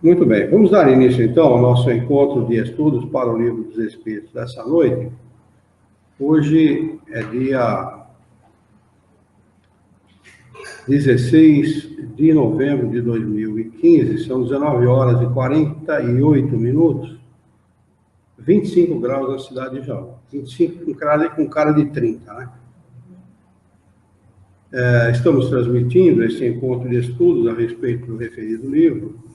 Muito bem, vamos dar início então ao nosso encontro de estudos para o Livro dos Espíritos dessa noite. Hoje é dia 16 de novembro de 2015, são 19 horas e 48 minutos, 25 graus na cidade de Jaú, 25 com cara de 30, né? Estamos transmitindo esse encontro de estudos a respeito do referido livro,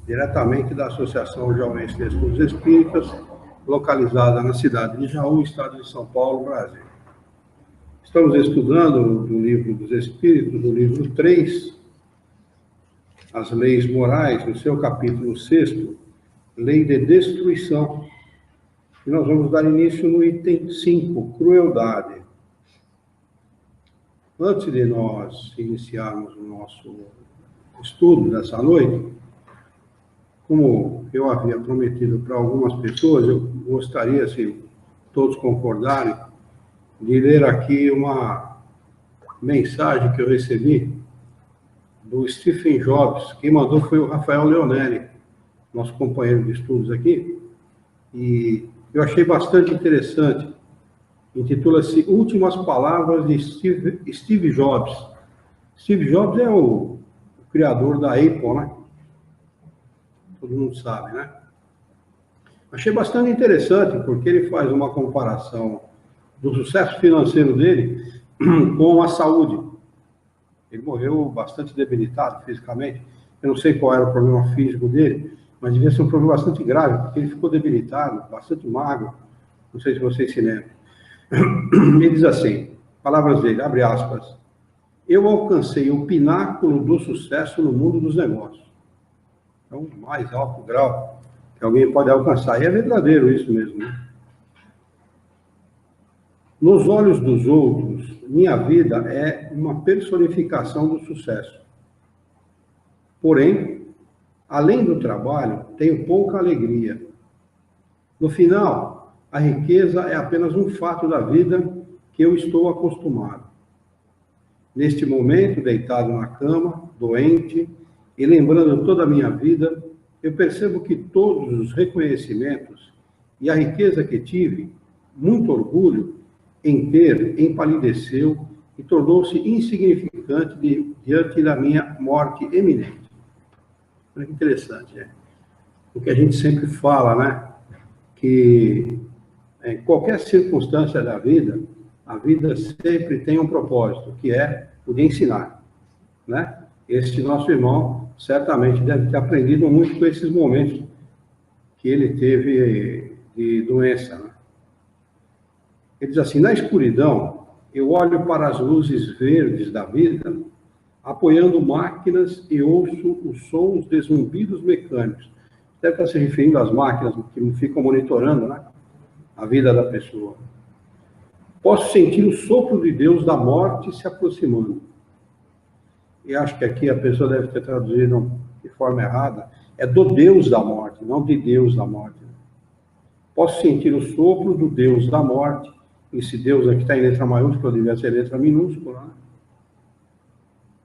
diretamente da Associação Jauense de Estudos Espíritas, localizada na cidade de Jaú, estado de São Paulo, Brasil. Estamos estudando do Livro dos Espíritos, do livro 3, As Leis Morais, no seu capítulo 6º, Lei de Destruição. E nós vamos dar início no item 5, Crueldade. Antes de nós iniciarmos o nosso estudo dessa noite, como eu havia prometido para algumas pessoas, eu gostaria, se todos concordarem, de ler aqui uma mensagem que eu recebi do Stephen Jobs. Quem mandou foi o Rafael Leonelli, nosso companheiro de estudos aqui, e eu achei bastante interessante. Intitula-se Últimas Palavras de Steve Jobs. Steve Jobs é o criador da Apple, né? Todo mundo sabe, né? Achei bastante interessante, porque ele faz uma comparação do sucesso financeiro dele com a saúde. Ele morreu bastante debilitado fisicamente. Eu não sei qual era o problema físico dele, mas devia ser um problema bastante grave, porque ele ficou debilitado, bastante magro. Não sei se vocês se lembram. Ele diz assim, palavras dele, abre aspas, eu alcancei o pináculo do sucesso no mundo dos negócios. É o mais alto grau que alguém pode alcançar. E é verdadeiro isso mesmo, né? Nos olhos dos outros, minha vida é uma personificação do sucesso. Porém, além do trabalho, tenho pouca alegria. No final, a riqueza é apenas um fato da vida que eu estou acostumado. Neste momento, deitado na cama, doente, e lembrando toda a minha vida, eu percebo que todos os reconhecimentos e a riqueza que tive, muito orgulho em ter, empalideceu e tornou-se insignificante diante da minha morte eminente. Olha que interessante, né? O que a gente sempre fala, né? Que em qualquer circunstância da vida, a vida sempre tem um propósito, que é o de ensinar, né? Este nosso irmão certamente deve ter aprendido muito com esses momentos que ele teve de doença, né? Ele diz assim, na escuridão, eu olho para as luzes verdes da vida, apoiando máquinas e ouço os sons de zumbidos mecânicos. Deve estar se referindo às máquinas que ficam monitorando, né, a vida da pessoa. Posso sentir o sopro de Deus da morte se aproximando. E acho que aqui a pessoa deve ter traduzido de forma errada. É do Deus da morte, não de Deus da morte. Posso sentir o sopro do Deus da morte. Esse Deus aqui está em letra maiúscula, devia ser letra minúscula,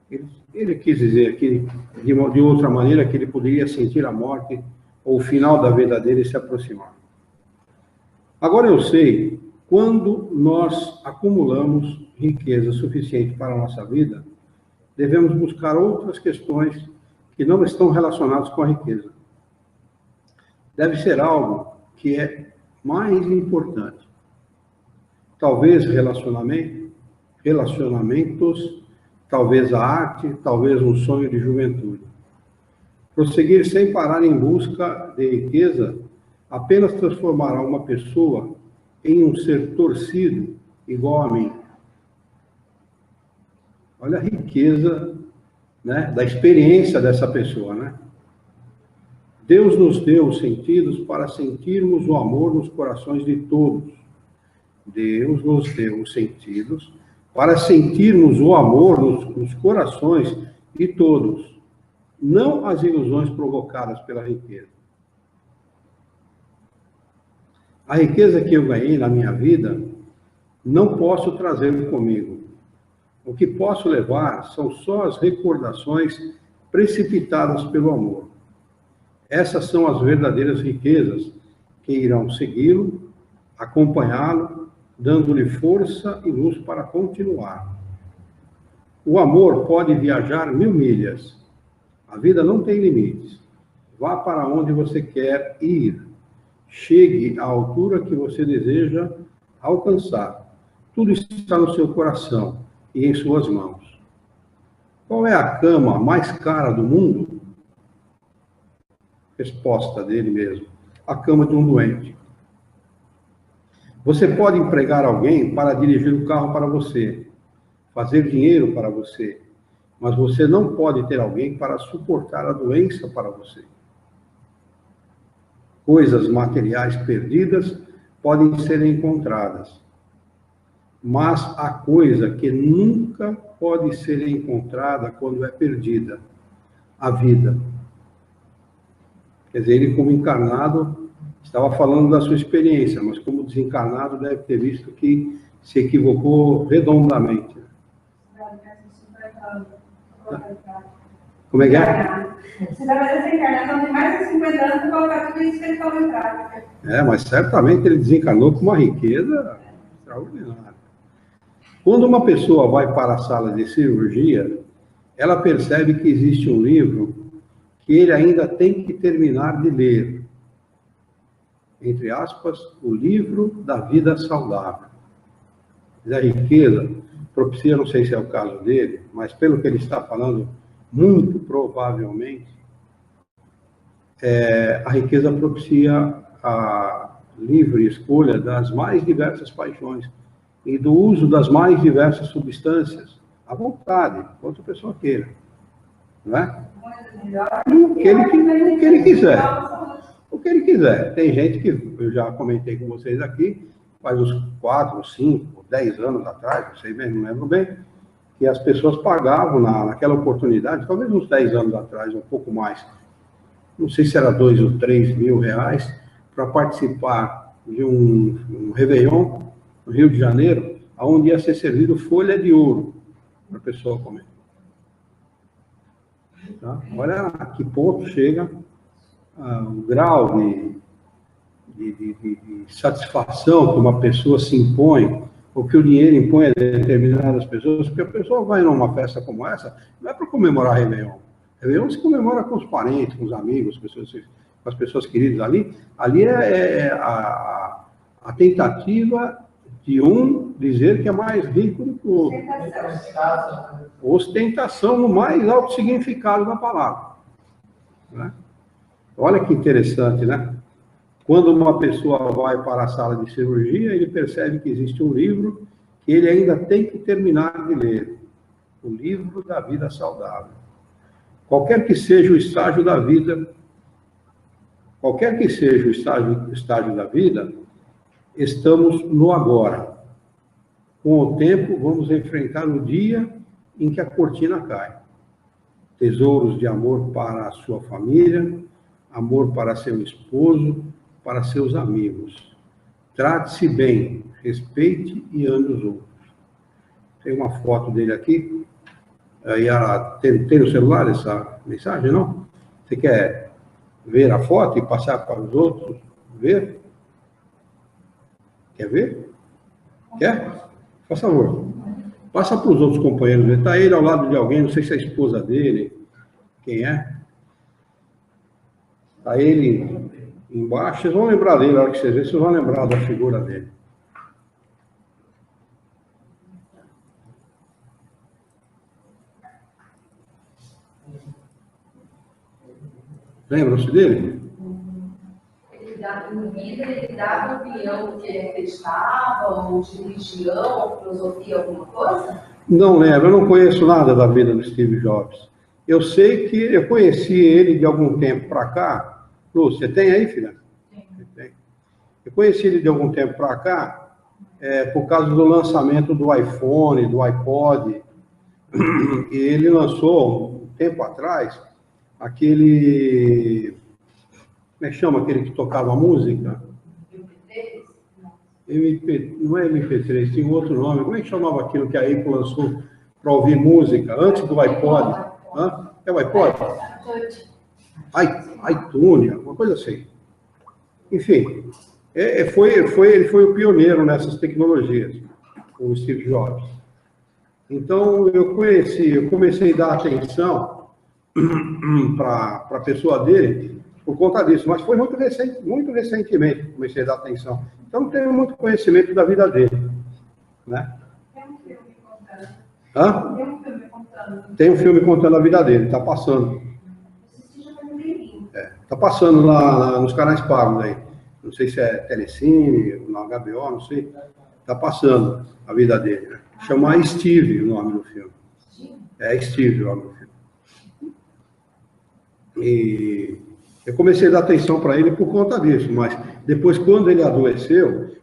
né? Ele quis dizer aqui, de outra maneira, que ele poderia sentir a morte ou o final da vida dele se aproximar. Agora eu sei, quando nós acumulamos riqueza suficiente para a nossa vida, devemos buscar outras questões que não estão relacionadas com a riqueza. Deve ser algo que é mais importante. Talvez relacionamentos, talvez a arte, talvez um sonho de juventude. Prosseguir sem parar em busca de riqueza apenas transformará uma pessoa em um ser torcido igual a mim. Olha a riqueza, né, da experiência dessa pessoa, né? Deus nos deu os sentidos para sentirmos o amor nos corações de todos. Deus nos deu os sentidos para sentirmos o amor nos corações de todos, não as ilusões provocadas pela riqueza. A riqueza que eu ganhei na minha vida, não posso trazer comigo. O que posso levar são só as recordações precipitadas pelo amor. Essas são as verdadeiras riquezas que irão segui-lo, acompanhá-lo, dando-lhe força e luz para continuar. O amor pode viajar 1000 milhas. A vida não tem limites. Vá para onde você quer ir. Chegue à altura que você deseja alcançar. Tudo está no seu coração e em suas mãos. Qual é a cama mais cara do mundo? Resposta dele mesmo: a cama de um doente. Você pode empregar alguém para dirigir o carro para você, fazer dinheiro para você, mas você não pode ter alguém para suportar a doença para você. Coisas materiais perdidas podem ser encontradas, mas a coisa que nunca pode ser encontrada quando é perdida: a vida. Quer dizer, ele como encarnado estava falando da sua experiência, mas como desencarnado deve ter visto que se equivocou redondamente. Como é que é? Você vai fazer desencarnação de mais de 50 anos para colocar tudo isso que ele falou em prática. Mas certamente ele desencarnou com uma riqueza extraordinária. Quando uma pessoa vai para a sala de cirurgia, ela percebe que existe um livro que ele ainda tem que terminar de ler. Entre aspas, o livro da vida saudável. A riqueza propicia, não sei se é o caso dele, mas pelo que ele está falando, muito provavelmente, a riqueza propicia a livre escolha das mais diversas paixões e do uso das mais diversas substâncias, à vontade, quanto a pessoa queira. Não é? O que ele quiser. O que ele quiser. Tem gente que, eu já comentei com vocês aqui, faz uns 4, 5, 10 anos atrás, não sei bem, não lembro bem, que as pessoas pagavam naquela oportunidade, talvez uns 10 anos atrás, um pouco mais, não sei se era 2 ou 3 mil reais, para participar de um Réveillon no Rio de Janeiro, onde ia ser servido folha de ouro para a pessoa comer. Tá? Olha a que ponto chega o grau de satisfação que uma pessoa se impõe, ou que o dinheiro impõe a determinadas pessoas, porque a pessoa vai numa festa como essa, não é para comemorar Réveillon. Réveillon se comemora com os parentes, com os amigos, com as pessoas queridas ali. Ali é a tentativa de um dizer que é mais rico do que o outro. Ostentação no mais alto significado da palavra. Né? Olha que interessante, né? Quando uma pessoa vai para a sala de cirurgia, ele percebe que existe um livro que ele ainda tem que terminar de ler. O livro da vida saudável. Qualquer que seja o estágio da vida, qualquer que seja o estágio da vida, estamos no agora. Com o tempo, vamos enfrentar o dia em que a cortina cai. Tesouros de amor para a sua família, amor para seu esposo, para seus amigos. Trate-se bem, respeite e ame os outros. Tem uma foto dele aqui. Tem no celular essa mensagem, não? Você quer ver a foto e passar para os outros ver? Quer ver? Quer? Por favor. Passa para os outros companheiros. Está ele ao lado de alguém, não sei se é a esposa dele. Quem é? Está ele embaixo. Vocês vão lembrar dele, na hora que vocês verem, vocês vão lembrar da figura dele. Lembram-se dele? Ele dava opinião do que ele acreditava, ou de religião, ou filosofia, alguma coisa? Não lembro, eu não conheço nada da vida do Steve Jobs. Eu sei que eu conheci ele de algum tempo para cá. Lúcia, você tem aí, filha? Tem. Eu conheci ele de algum tempo para cá, por causa do lançamento do iPhone, do iPod. E ele lançou, um tempo atrás, aquele... Como é que chama aquele que tocava música? Não é MP3, tem um outro nome. Como é que chamava aquilo que a Apple lançou para ouvir música antes do iPod? É o iPod? iTunes, uma coisa assim. Enfim, ele foi o pioneiro nessas tecnologias, o Steve Jobs. Então, eu comecei a dar atenção para a pessoa dele por conta disso, mas foi muito recentemente que comecei a dar atenção. Então, não tenho muito conhecimento da vida dele, né? Tem um filme contando. Hã? Tem um filme contando. Tem um filme contando a vida dele, está passando. Está passando lá nos canais pagos aí. Não sei se é Telecine, na HBO, não sei. Está passando a vida dele, né? Chama Steve o nome do filme. É Steve o nome do filme. E eu comecei a dar atenção para ele por conta disso, mas depois, quando ele adoeceu,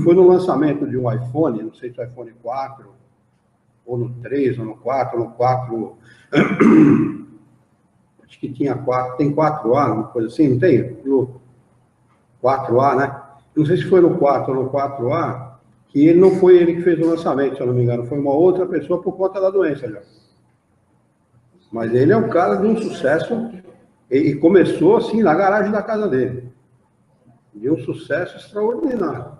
foi no lançamento de um iPhone, não sei se é o iPhone 4, ou no 3, ou no 4, ou no 4... Acho que tinha 4, tem 4A, uma coisa assim, não tem? No 4A, né? Não sei se foi no 4 ou no 4A, que ele não foi ele que fez o lançamento, se eu não me engano, foi uma outra pessoa por conta da doença já. Mas ele é um cara de um sucesso, e começou assim na garagem da casa dele. De um sucesso extraordinário.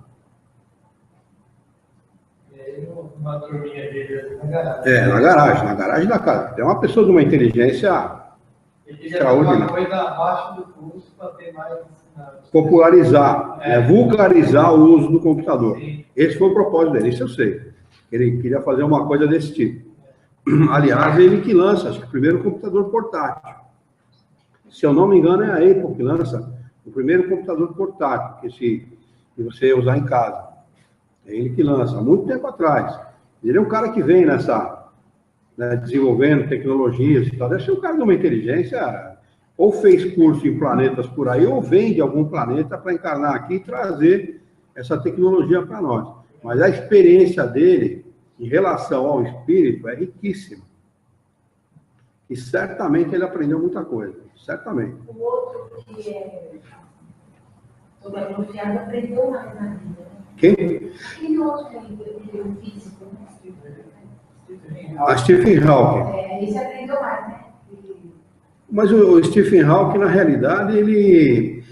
E aí, uma turminha dele na garagem. É, na garagem da casa. É uma pessoa de uma inteligência extraordinária. Uma coisa abaixo do custo para ter mais... Popularizar, vulgarizar o uso do computador. Sim. Esse foi o propósito dele, isso eu sei. Ele queria fazer uma coisa desse tipo. Aliás, ele que lança, acho que o primeiro computador portátil. Se eu não me engano, é a Apple que lança o primeiro computador portátil que você usar em casa. É ele que lança, há muito tempo atrás. Ele é um cara que vem nessa, né, desenvolvendo tecnologias e tal. Deve ser um cara de uma inteligência... Ou fez curso em planetas por aí, ou vem de algum planeta para encarnar aqui e trazer essa tecnologia para nós. Mas a experiência dele, em relação ao espírito, é riquíssima. E certamente ele aprendeu muita coisa. Certamente. O outro que é todo atrofiado aprendeu mais na vida. Quem? Aquele outro que é o físico, né? A Stephen Hawking. Esse aprendeu mais, né? Mas o Stephen Hawking, na realidade, ele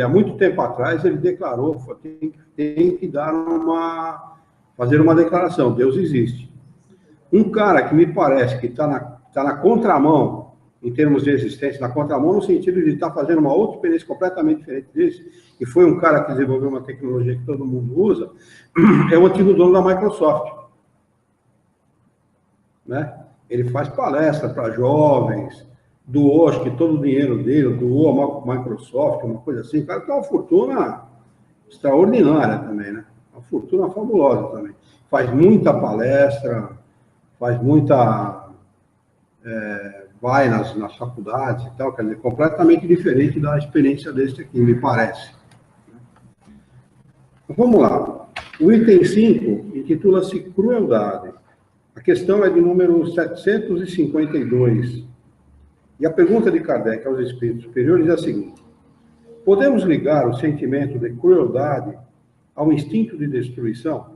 há muito tempo atrás, ele declarou, tem que fazer uma declaração, Deus existe. Um cara que me parece que está na contramão, em termos de existência, na contramão no sentido de estar fazendo uma outra experiência completamente diferente desse, e foi um cara que desenvolveu uma tecnologia que todo mundo usa, é o antigo dono da Microsoft. Né? Ele faz palestra para jovens, doou, acho que todo o dinheiro dele, doou a Microsoft, uma coisa assim. O cara tem uma fortuna extraordinária também, né? Uma fortuna fabulosa também. Faz muita palestra, faz muita... vai nas faculdades e tal, quer dizer, completamente diferente da experiência desse aqui, me parece. Vamos lá. O item 5 intitula-se Crueldade. A questão é de número 752. E a pergunta de Kardec aos espíritos superiores é a seguinte: podemos ligar o sentimento de crueldade ao instinto de destruição?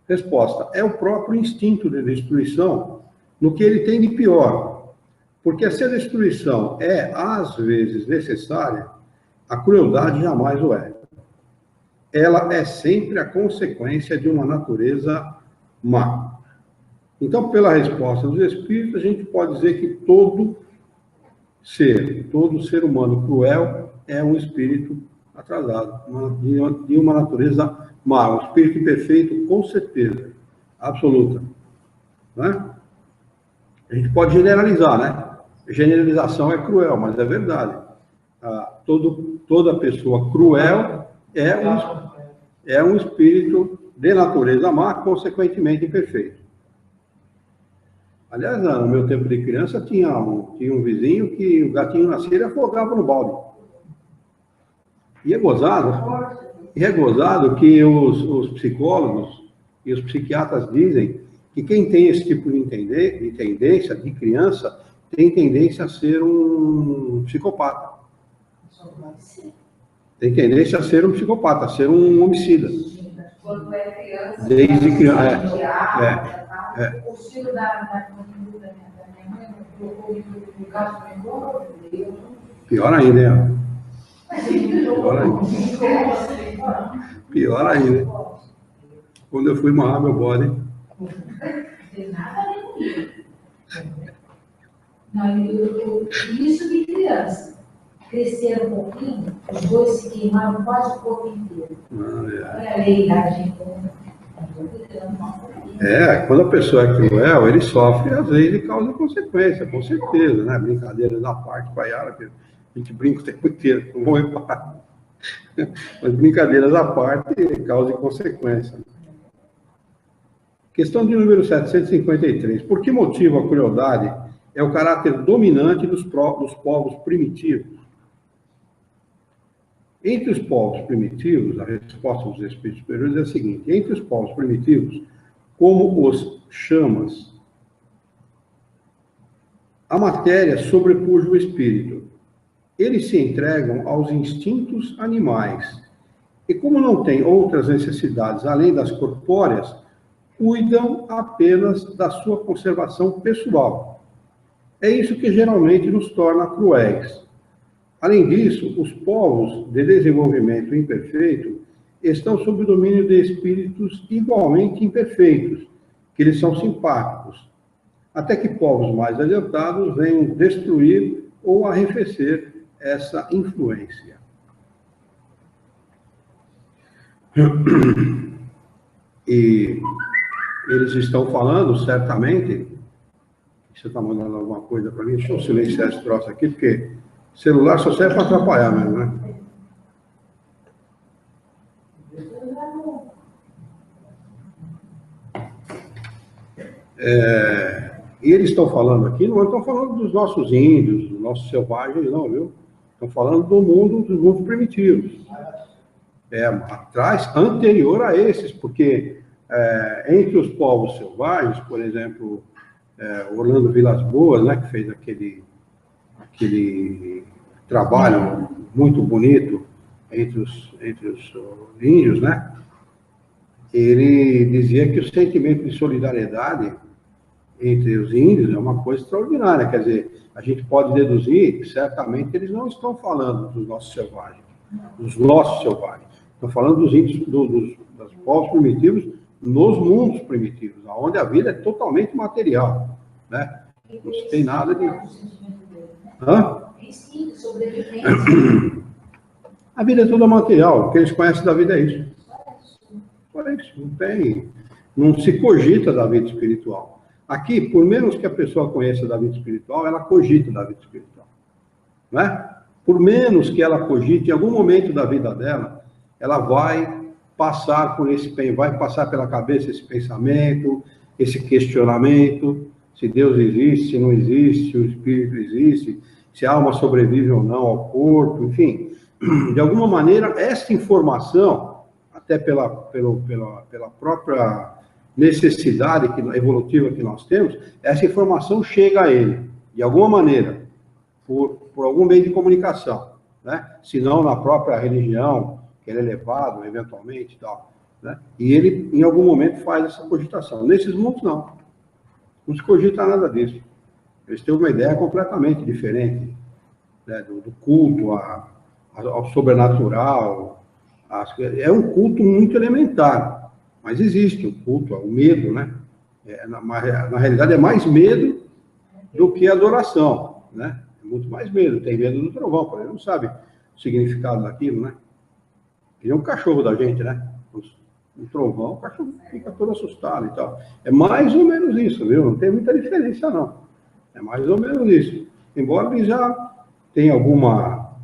Resposta: é o próprio instinto de destruição no que ele tem de pior. Porque se a destruição é, às vezes, necessária, a crueldade jamais o é. Ela é sempre a consequência de uma natureza má. Então, pela resposta dos espíritos, a gente pode dizer que todo ser humano cruel é um espírito atrasado, de uma natureza má. Um espírito imperfeito, com certeza, absoluta. Né? A gente pode generalizar, né? Generalização é cruel, mas é verdade. Toda pessoa cruel é um espírito de natureza má, consequentemente imperfeito. Aliás, no meu tempo de criança, tinha um vizinho que o gatinho nascia e afogava no balde. E é gozado que os psicólogos e os psiquiatras dizem que quem tem esse tipo de tendência, de criança, tem tendência a ser um psicopata. Tem tendência a ser um psicopata, a ser um homicida. Quando é criança, desde criança. O estilo da minha mãe Pior ainda, hein? Pior ainda. Pior ainda. Quando eu fui amarrar meu bode. Não, isso de criança. Cresceram um pouquinho, os dois se queimaram quase o corpo inteiro. Olha a lei da gente. Quando a pessoa é cruel, ele sofre às vezes de causa e consequência, com certeza, né? Brincadeiras à parte, Paiara, que a gente brinca o tempo inteiro, não vou reparar. Mas brincadeiras à parte, causa e consequência. Questão de número 753. Por que motivo a crueldade é o caráter dominante dos povos primitivos? Entre os povos primitivos, a resposta dos espíritos superiores é a seguinte: entre os povos primitivos, como os chamas, a matéria sobrepuja o espírito. Eles se entregam aos instintos animais. E como não têm outras necessidades além das corpóreas, cuidam apenas da sua conservação pessoal. É isso que geralmente nos torna cruéis. Além disso, os povos de desenvolvimento imperfeito estão sob o domínio de espíritos igualmente imperfeitos, que lhes são simpáticos, até que povos mais adiantados venham destruir ou arrefecer essa influência. E eles estão falando, certamente, você está mandando alguma coisa para mim, deixa eu silenciar esse troço aqui, porque celular só serve para atrapalhar mesmo, né? E eles estão falando aqui, não estão falando dos nossos índios, dos nossos selvagens, não, viu? Estão falando do mundo, dos mundos primitivos. Atrás, anterior a esses, porque entre os povos selvagens, por exemplo, Orlando Vilas Boas, né, que fez aquele trabalho muito bonito entre os índios, né? Ele dizia que o sentimento de solidariedade entre os índios é uma coisa extraordinária. Quer dizer, a gente pode deduzir que certamente eles não estão falando dos nossos selvagens, estão falando dos índios, dos povos primitivos nos mundos primitivos, onde a vida é totalmente material, né? Não se tem nada de... A vida é toda material, o que eles conhecem da vida é isso. Só isso, não se cogita da vida espiritual. Aqui, por menos que a pessoa conheça da vida espiritual, ela cogita da vida espiritual, né? Por menos que ela cogite, em algum momento da vida dela, ela vai passar pela cabeça esse pensamento, esse questionamento, se Deus existe, se não existe, se o espírito existe, se a alma sobrevive ou não ao corpo, enfim. De alguma maneira, essa informação, até pela própria necessidade evolutiva que nós temos, essa informação chega a ele, de alguma maneira, por algum meio de comunicação, né? Se não na própria religião, que ele é levado, eventualmente, e tal, né? E ele, em algum momento, faz essa cogitação. Nesses mundos, não. Não se cogita nada disso. Eles têm uma ideia completamente diferente, né? do culto ao sobrenatural. É um culto muito elementar, mas existe o culto ao medo, né? Na realidade, é mais medo do que adoração, né? É muito mais medo. Tem medo do trovão, porque ele não sabe o significado daquilo, né? Ele é um cachorro da gente, né? Um trovão, o cachorro fica todo assustado e tal. É mais ou menos isso, viu? Não tem muita diferença, não. É mais ou menos isso. Embora ele já tenha alguma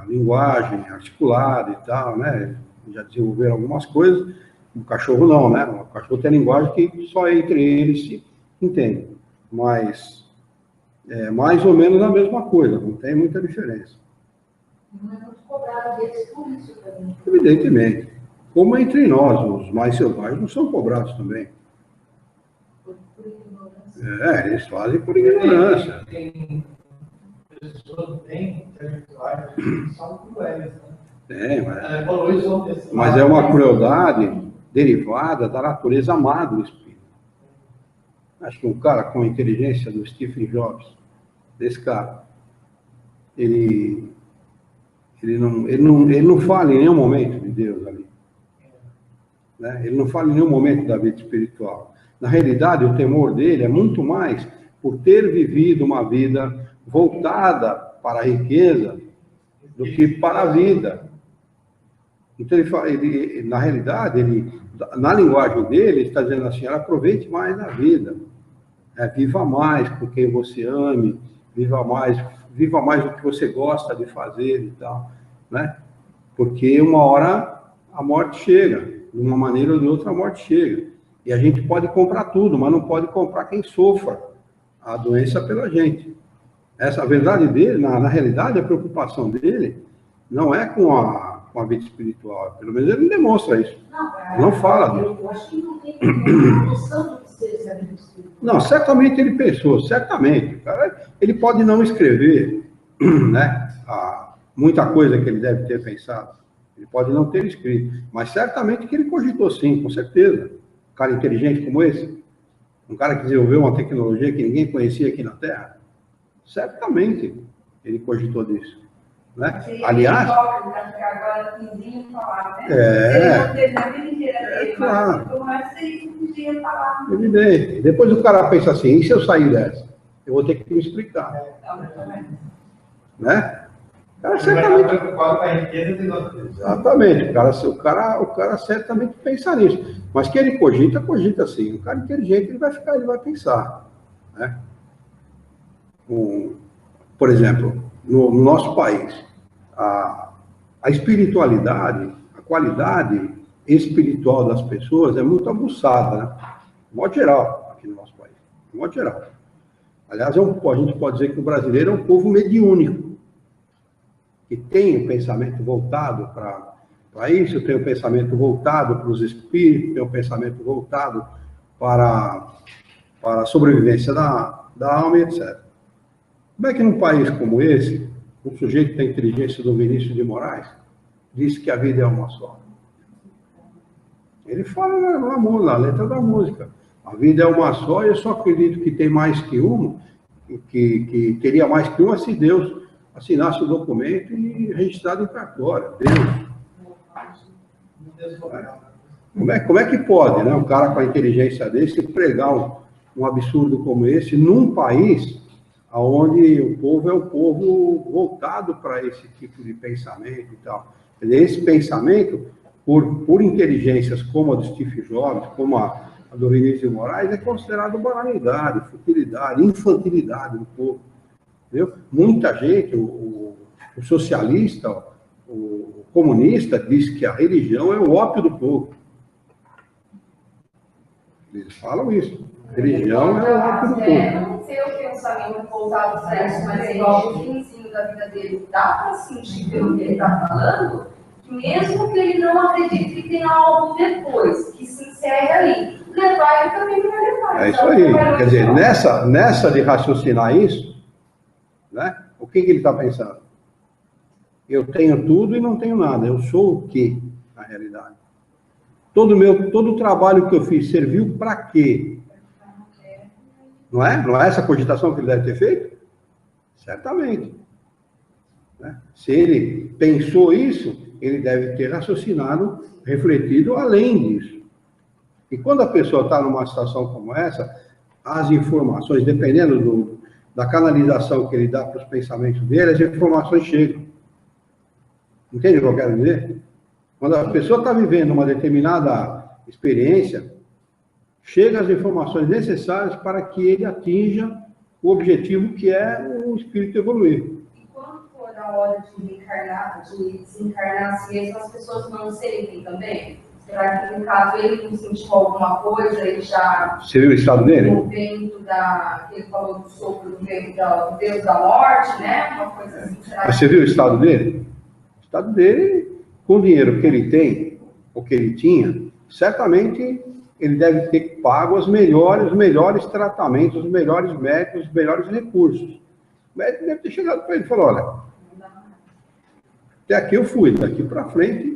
linguagem articulada e tal, né? Já desenvolveram algumas coisas. O cachorro não, né? O cachorro tem a linguagem que só entre eles se entende. Mas é mais ou menos a mesma coisa, não tem muita diferença. Não é muito cobrado deles por isso também. Evidentemente. Como entre nós, os mais selvagens não são cobrados também. Por ignorância. Eles fazem por ignorância. Tem pessoas bem intelectuais que são cruéis, né? Tem, mas é uma crueldade derivada da natureza má do espírito. Acho que um cara com a inteligência do Stephen Jobs, desse cara. Ele não fala em nenhum momento de Deus ali. Né? Ele não fala em nenhum momento da vida espiritual. Na realidade, o temor dele é muito mais por ter vivido uma vida voltada para a riqueza do que para a vida. Então, na realidade, na linguagem dele, ele está dizendo assim, aproveite mais da vida. Viva mais com quem você ame, viva mais do que você gosta de fazer e tal, né? Porque uma hora a morte chega, de uma maneira ou de outra a morte chega. E a gente pode comprar tudo, mas não pode comprar quem sofra a doença pela gente. Essa a verdade dele, na realidade, a preocupação dele não é com a vida espiritual, pelo menos ele não demonstra isso. Não fala disso. Eu acho que não tem noção do que seja a vida espiritual. Não, certamente ele pensou, certamente. Cara, ele pode não escrever, né, muita coisa que ele deve ter pensado. Ele pode não ter escrito, mas certamente que ele cogitou sim, com certeza. Um cara inteligente como esse, um cara que desenvolveu uma tecnologia que ninguém conhecia aqui na Terra, certamente ele cogitou disso. Né? Aliás, agora quinzinho falar, né? Ele não teve a vida inteira dele, claro. Mas ele podia falar. Evidente. Depois o cara pensa assim, e se eu sair dessa? Eu vou ter que me explicar. Né? O cara certamente... Exatamente. O cara certamente pensa nisso. Mas que ele cogita sim. Um cara inteligente, ele vai pensar. Né? Por exemplo, no nosso país, a espiritualidade, a qualidade espiritual das pessoas é muito aguçada, né? De modo geral, aqui no nosso país. De modo geral. Aliás, a gente pode dizer que o brasileiro é um povo mediúnico, que tem o pensamento voltado para isso, tem o pensamento voltado para os espíritos, tem o pensamento voltado para a sobrevivência da alma, etc. Como é que num país como esse, um sujeito da inteligência do Vinícius de Moraes diz que a vida é uma só? Ele fala na letra da música. A vida é uma só e eu só acredito que tem mais que uma, que teria mais que uma se Deus assinasse o documento e registrado em cartório. Deus. Como é que pode, né, um cara com a inteligência desse pregar um absurdo como esse num país onde o povo é um povo voltado para esse tipo de pensamento e tal? Quer dizer, esse pensamento, por inteligências como a do Steve Jobs, como a do Vinícius de Moraes, é considerado banalidade, futilidade, infantilidade do povo. Entendeu? Muita gente, o socialista, o comunista, diz que a religião é o ópio do povo. Eles falam isso. A religião é o ópio do povo. Não sei o pensamento voltado para isso, mas igual o finzinho da vida dele, dá para sentir pelo que ele está falando, que mesmo que ele não acredite que tenha algo depois, que se encerre ali, levar ele também vai levar. É isso aí. Quer dizer, nessa de raciocinar isso, né, o que ele está pensando? Eu tenho tudo e não tenho nada. Eu sou o quê, na realidade? Todo o trabalho que eu fiz serviu para quê? Não é? Não é essa cogitação que ele deve ter feito? Certamente. Né? Se ele pensou isso, ele deve ter raciocinado, refletido além disso. E quando a pessoa está numa situação como essa, as informações, dependendo da canalização que ele dá para os pensamentos dele, as informações chegam. Entende o que eu quero dizer? Quando a pessoa está vivendo uma determinada experiência, chegam as informações necessárias para que ele atinja o objetivo que é o espírito evoluir. E quando for na hora de desencarnar assim mesmo, as pessoas não sentem também? Será que, no caso, ele não sentiu alguma coisa, ele já... Você viu o estado dele? O vento que ele falou do sopro do vento do Deus da morte, né? Uma coisa assim. Mas você viu o estado dele? O estado dele, com o dinheiro que ele tem, ou que ele tinha, certamente ele deve ter pago os melhores tratamentos, os melhores médicos, os melhores recursos. O médico deve ter chegado para ele e falou, olha, até aqui eu fui, daqui para frente,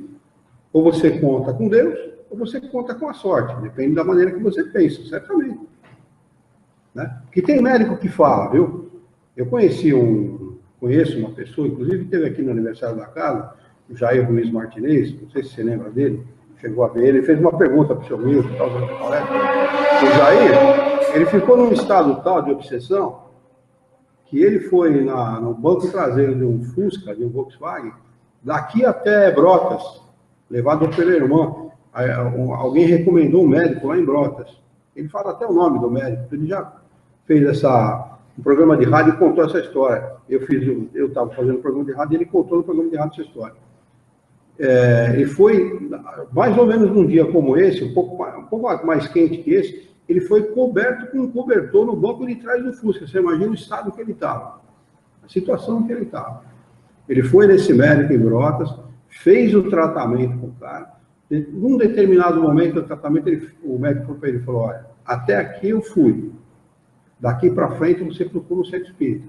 ou você conta com Deus, ou você conta com a sorte. Depende da maneira que você pensa, certamente. Né? Porque tem médico que fala, viu? Eu conheço uma pessoa, inclusive teve aqui no aniversário da casa, o Jair Ruiz Martinez, não sei se você lembra dele, chegou a ver, ele fez uma pergunta para o seu Milton, o Jair, ele ficou num estado tal de obsessão, que ele foi no banco traseiro de um Fusca, de um Volkswagen, daqui até Brotas, levado pela irmã. Alguém recomendou um médico lá em Brotas. Ele fala até o nome do médico, ele já fez um programa de rádio e contou essa história. Eu estava fazendo um programa de rádio e ele contou no programa de rádio essa história. Ele foi, mais ou menos num dia como esse, um pouco mais quente que esse, ele foi coberto com um cobertor no banco de trás do Fusca. Você imagina o estado que ele estava, a situação que ele estava. Ele foi nesse médico em Brotas, fez o tratamento com o cara. Num determinado momento do tratamento, o médico falou para ele, falou, olha, até aqui eu fui. Daqui para frente você procura um centro espírita.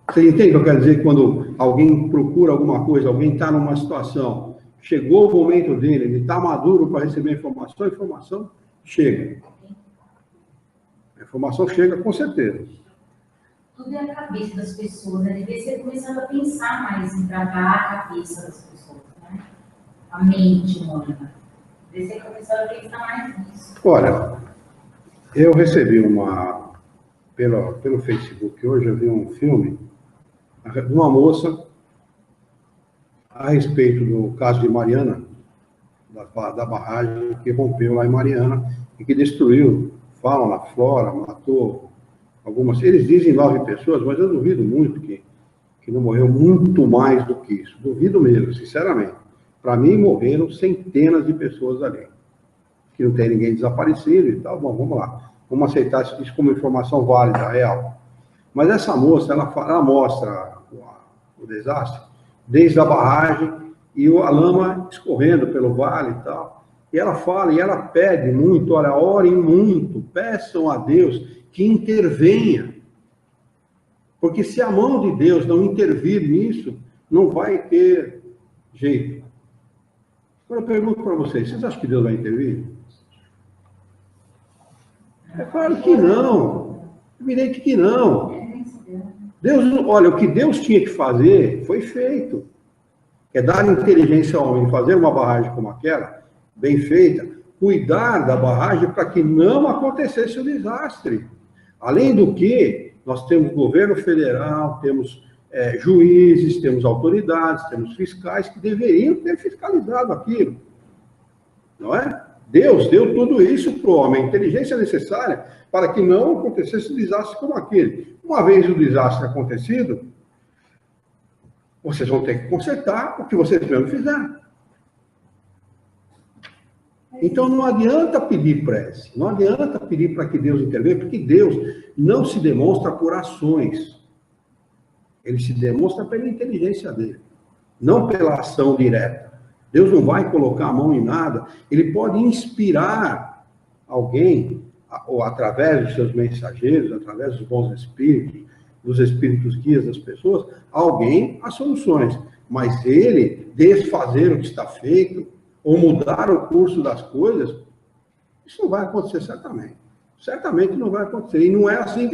Você entende o que eu quero dizer? Quando alguém procura alguma coisa, alguém está numa situação, chegou o momento dele, ele está maduro para receber a informação chega. A informação chega com certeza. Tudo é a cabeça das pessoas, né? Deve ser começando a pensar mais em tratar a cabeça das pessoas, né? A mente humana. Deve ser começando a pensar mais nisso. Olha, eu recebi pelo Facebook hoje, eu vi um filme de uma moça a respeito do caso de Mariana, da barragem que rompeu lá em Mariana e que destruiu fauna, flora, matou algumas. Eles dizem 9 pessoas, mas eu duvido muito que não morreu muito mais do que isso. Duvido mesmo, sinceramente. Para mim, morreram centenas de pessoas ali. Que não tem ninguém desaparecido e tal. Bom, vamos lá. Vamos aceitar isso como informação válida, real. Mas essa moça, ela mostra o desastre, desde a barragem e a lama escorrendo pelo vale e tal. E ela fala, e ela pede muito, olha, orem muito, peçam a Deus que intervenha. Porque se a mão de Deus não intervir nisso, não vai ter jeito. Agora eu pergunto para vocês acham que Deus vai intervir? É claro que não. É evidente que não. Deus, olha, o que Deus tinha que fazer foi feito. É dar inteligência ao homem, fazer uma barragem como aquela, bem feita, cuidar da barragem para que não acontecesse o desastre. Além do que, nós temos governo federal, temos juízes, temos autoridades, temos fiscais que deveriam ter fiscalizado aquilo. Não é? Deus deu tudo isso para o homem, a inteligência necessária para que não acontecesse um desastre como aquele. Uma vez o desastre acontecido, vocês vão ter que consertar o que vocês mesmos fizeram. Então não adianta pedir prece, não adianta pedir para que Deus intervenha, porque Deus não se demonstra por ações. Ele se demonstra pela inteligência dele, não pela ação direta. Deus não vai colocar a mão em nada, ele pode inspirar alguém, ou através dos seus mensageiros, através dos bons espíritos, dos espíritos guias das pessoas, alguém a soluções. Mas ele desfazer o que está feito, ou mudar o curso das coisas, isso não vai acontecer certamente. Certamente não vai acontecer. E não é assim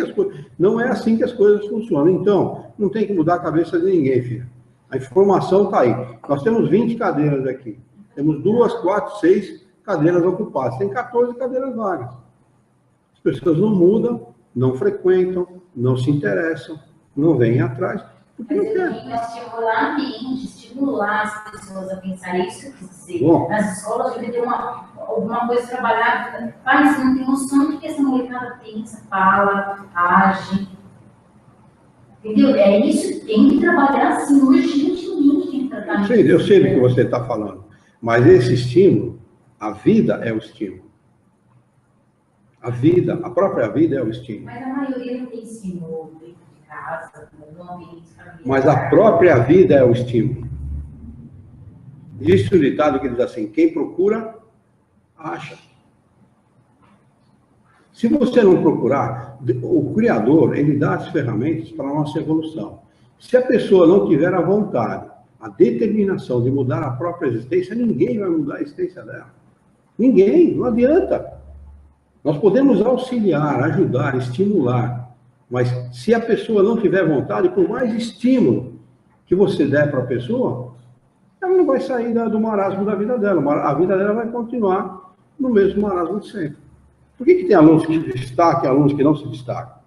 que as coisas funcionam. Então, não tem que mudar a cabeça de ninguém, filho. A informação está aí. Nós temos 20 cadeiras aqui. Temos 2, 4, 6 cadeiras ocupadas. Tem 14 cadeiras vagas. As pessoas não mudam, não frequentam, não se interessam, não vêm atrás, porque não querem. Estimular a mente, estimular as pessoas a pensar isso, eu quis dizer. Bom. Nas escolas deve ter alguma coisa trabalhada. Pai, você não tem noção do que essa molecada pensa, fala, age. Entendeu? É isso, tem que trabalhar assim, urgentemente tem que tratar. Sim, eu sei do que você está falando, mas esse estímulo, a vida é o estímulo. A própria vida é o estímulo. Mas a maioria não tem estímulo dentro de casa, no ambiente familiar. Mas a própria vida é o estímulo. Existe um ditado que diz assim, quem procura, acha. Se você não procurar, o Criador, ele dá as ferramentas para a nossa evolução. Se a pessoa não tiver a vontade, a determinação de mudar a própria existência, ninguém vai mudar a existência dela. Ninguém, não adianta. Nós podemos auxiliar, ajudar, estimular, Mas se a pessoa não tiver vontade, por mais estímulo que você der para a pessoa, ela não vai sair do marasmo da vida dela. A vida dela vai continuar no mesmo marasmo de sempre. Por que tem alunos que se destacam e alunos que não se destacam?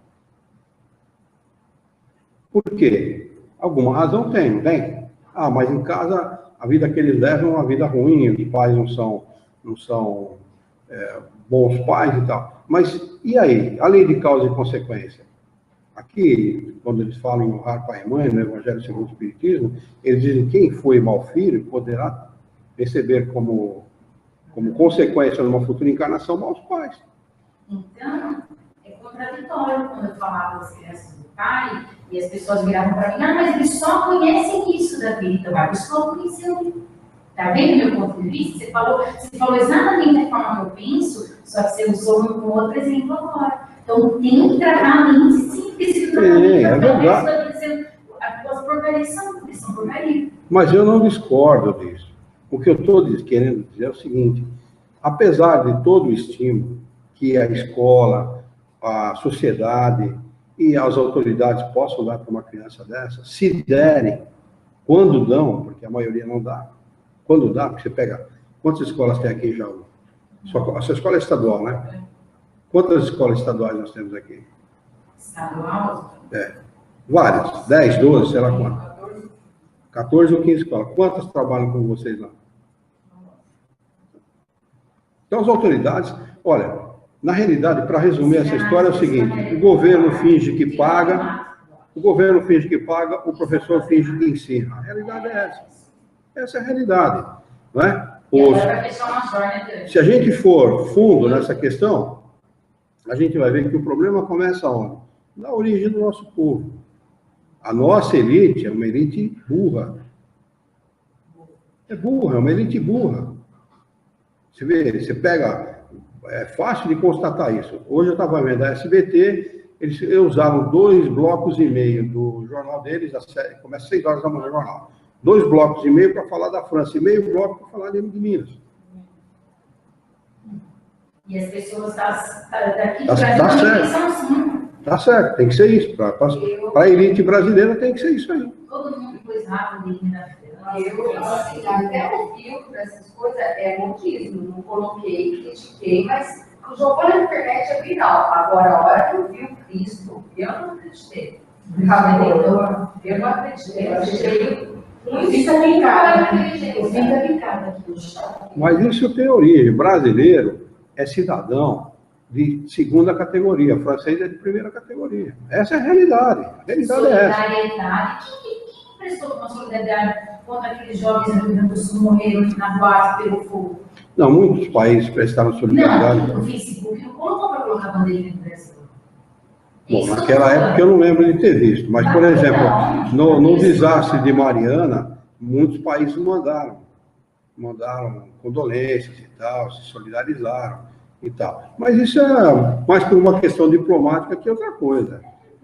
Por quê? Alguma razão tem, não tem? Ah, mas em casa a vida que eles levam é uma vida ruim, os pais não são bons pais e tal. Mas e aí? A lei de causa e consequência? Aqui, quando eles falam em honrar pai e mãe, no Evangelho segundo o Espiritismo, eles dizem que quem foi mau filho poderá receber como consequência numa futura encarnação maus pais. Então, é contraditório quando eu falava das crianças do pai e as pessoas viravam para mim, mas eles só conhecem isso da vida. Então, a escola conheceu. Tá vendo meu ponto de vista? Você falou exatamente da forma que eu penso, só que você usou um outro exemplo agora. Então, tem que tratar a mente simples. É verdade. As porcarias são porcarias. Mas eu não discordo disso. O que eu estou querendo dizer é o seguinte: apesar de todo o estímulo que a escola, a sociedade e as autoridades possam dar para uma criança dessa, se derem, quando dão, porque a maioria não dá, quando dá, porque você pega... Quantas escolas tem aqui em Jaú? A sua escola é estadual, né? Quantas escolas estaduais nós temos aqui? Estadual? Várias. 10, 12, sei lá quantas. 14 ou 15 escolas. Quantas trabalham com vocês lá? Então, as autoridades... Olha, na realidade, para resumir essa história, é o seguinte: o governo finge que paga, o professor finge que ensina. A realidade é essa. Essa é a realidade. Não é? Se a gente for fundo nessa questão, a gente vai ver que o problema começa onde? Na origem do nosso povo. A nossa elite é uma elite burra. É burra, é uma elite burra. Você vê, você pega... É fácil de constatar isso. Hoje eu estava vendo a SBT, eles usaram 2,5 blocos do jornal deles, começa às 6 horas da manhã o jornal. 2,5 blocos para falar da França e meio bloco para falar de Minas. E as pessoas daqui tá certo. Tá certo, tem que ser isso. Para a elite brasileira tem que ser isso aí. Todo mundo pôs rápido de na até o filtro dessas coisas é modismo. Não coloquei, critiquei, mas o jogo na internet é viral. Agora, a hora que eu vi o Cristo, eu não acreditei. Eu não acreditei. Eu achei Mas isso tem origem. Brasileiro é cidadão de segunda categoria, francês é de primeira categoria. Essa é a realidade. A realidade é essa. Solidariedade. Quem prestou uma solidariedade quando aqueles jovens do Rio Grande do Sul morreram na boate pelo fogo? Não, muitos países prestaram solidariedade. Não, o Facebook não colocou para colocar a bandeira do Brasil. Bom, naquela época eu não lembro de ter visto, mas, por exemplo, no desastre de Mariana, muitos países mandaram condolências e tal, se solidarizaram e tal. Mas isso é mais por uma questão diplomática que outra coisa,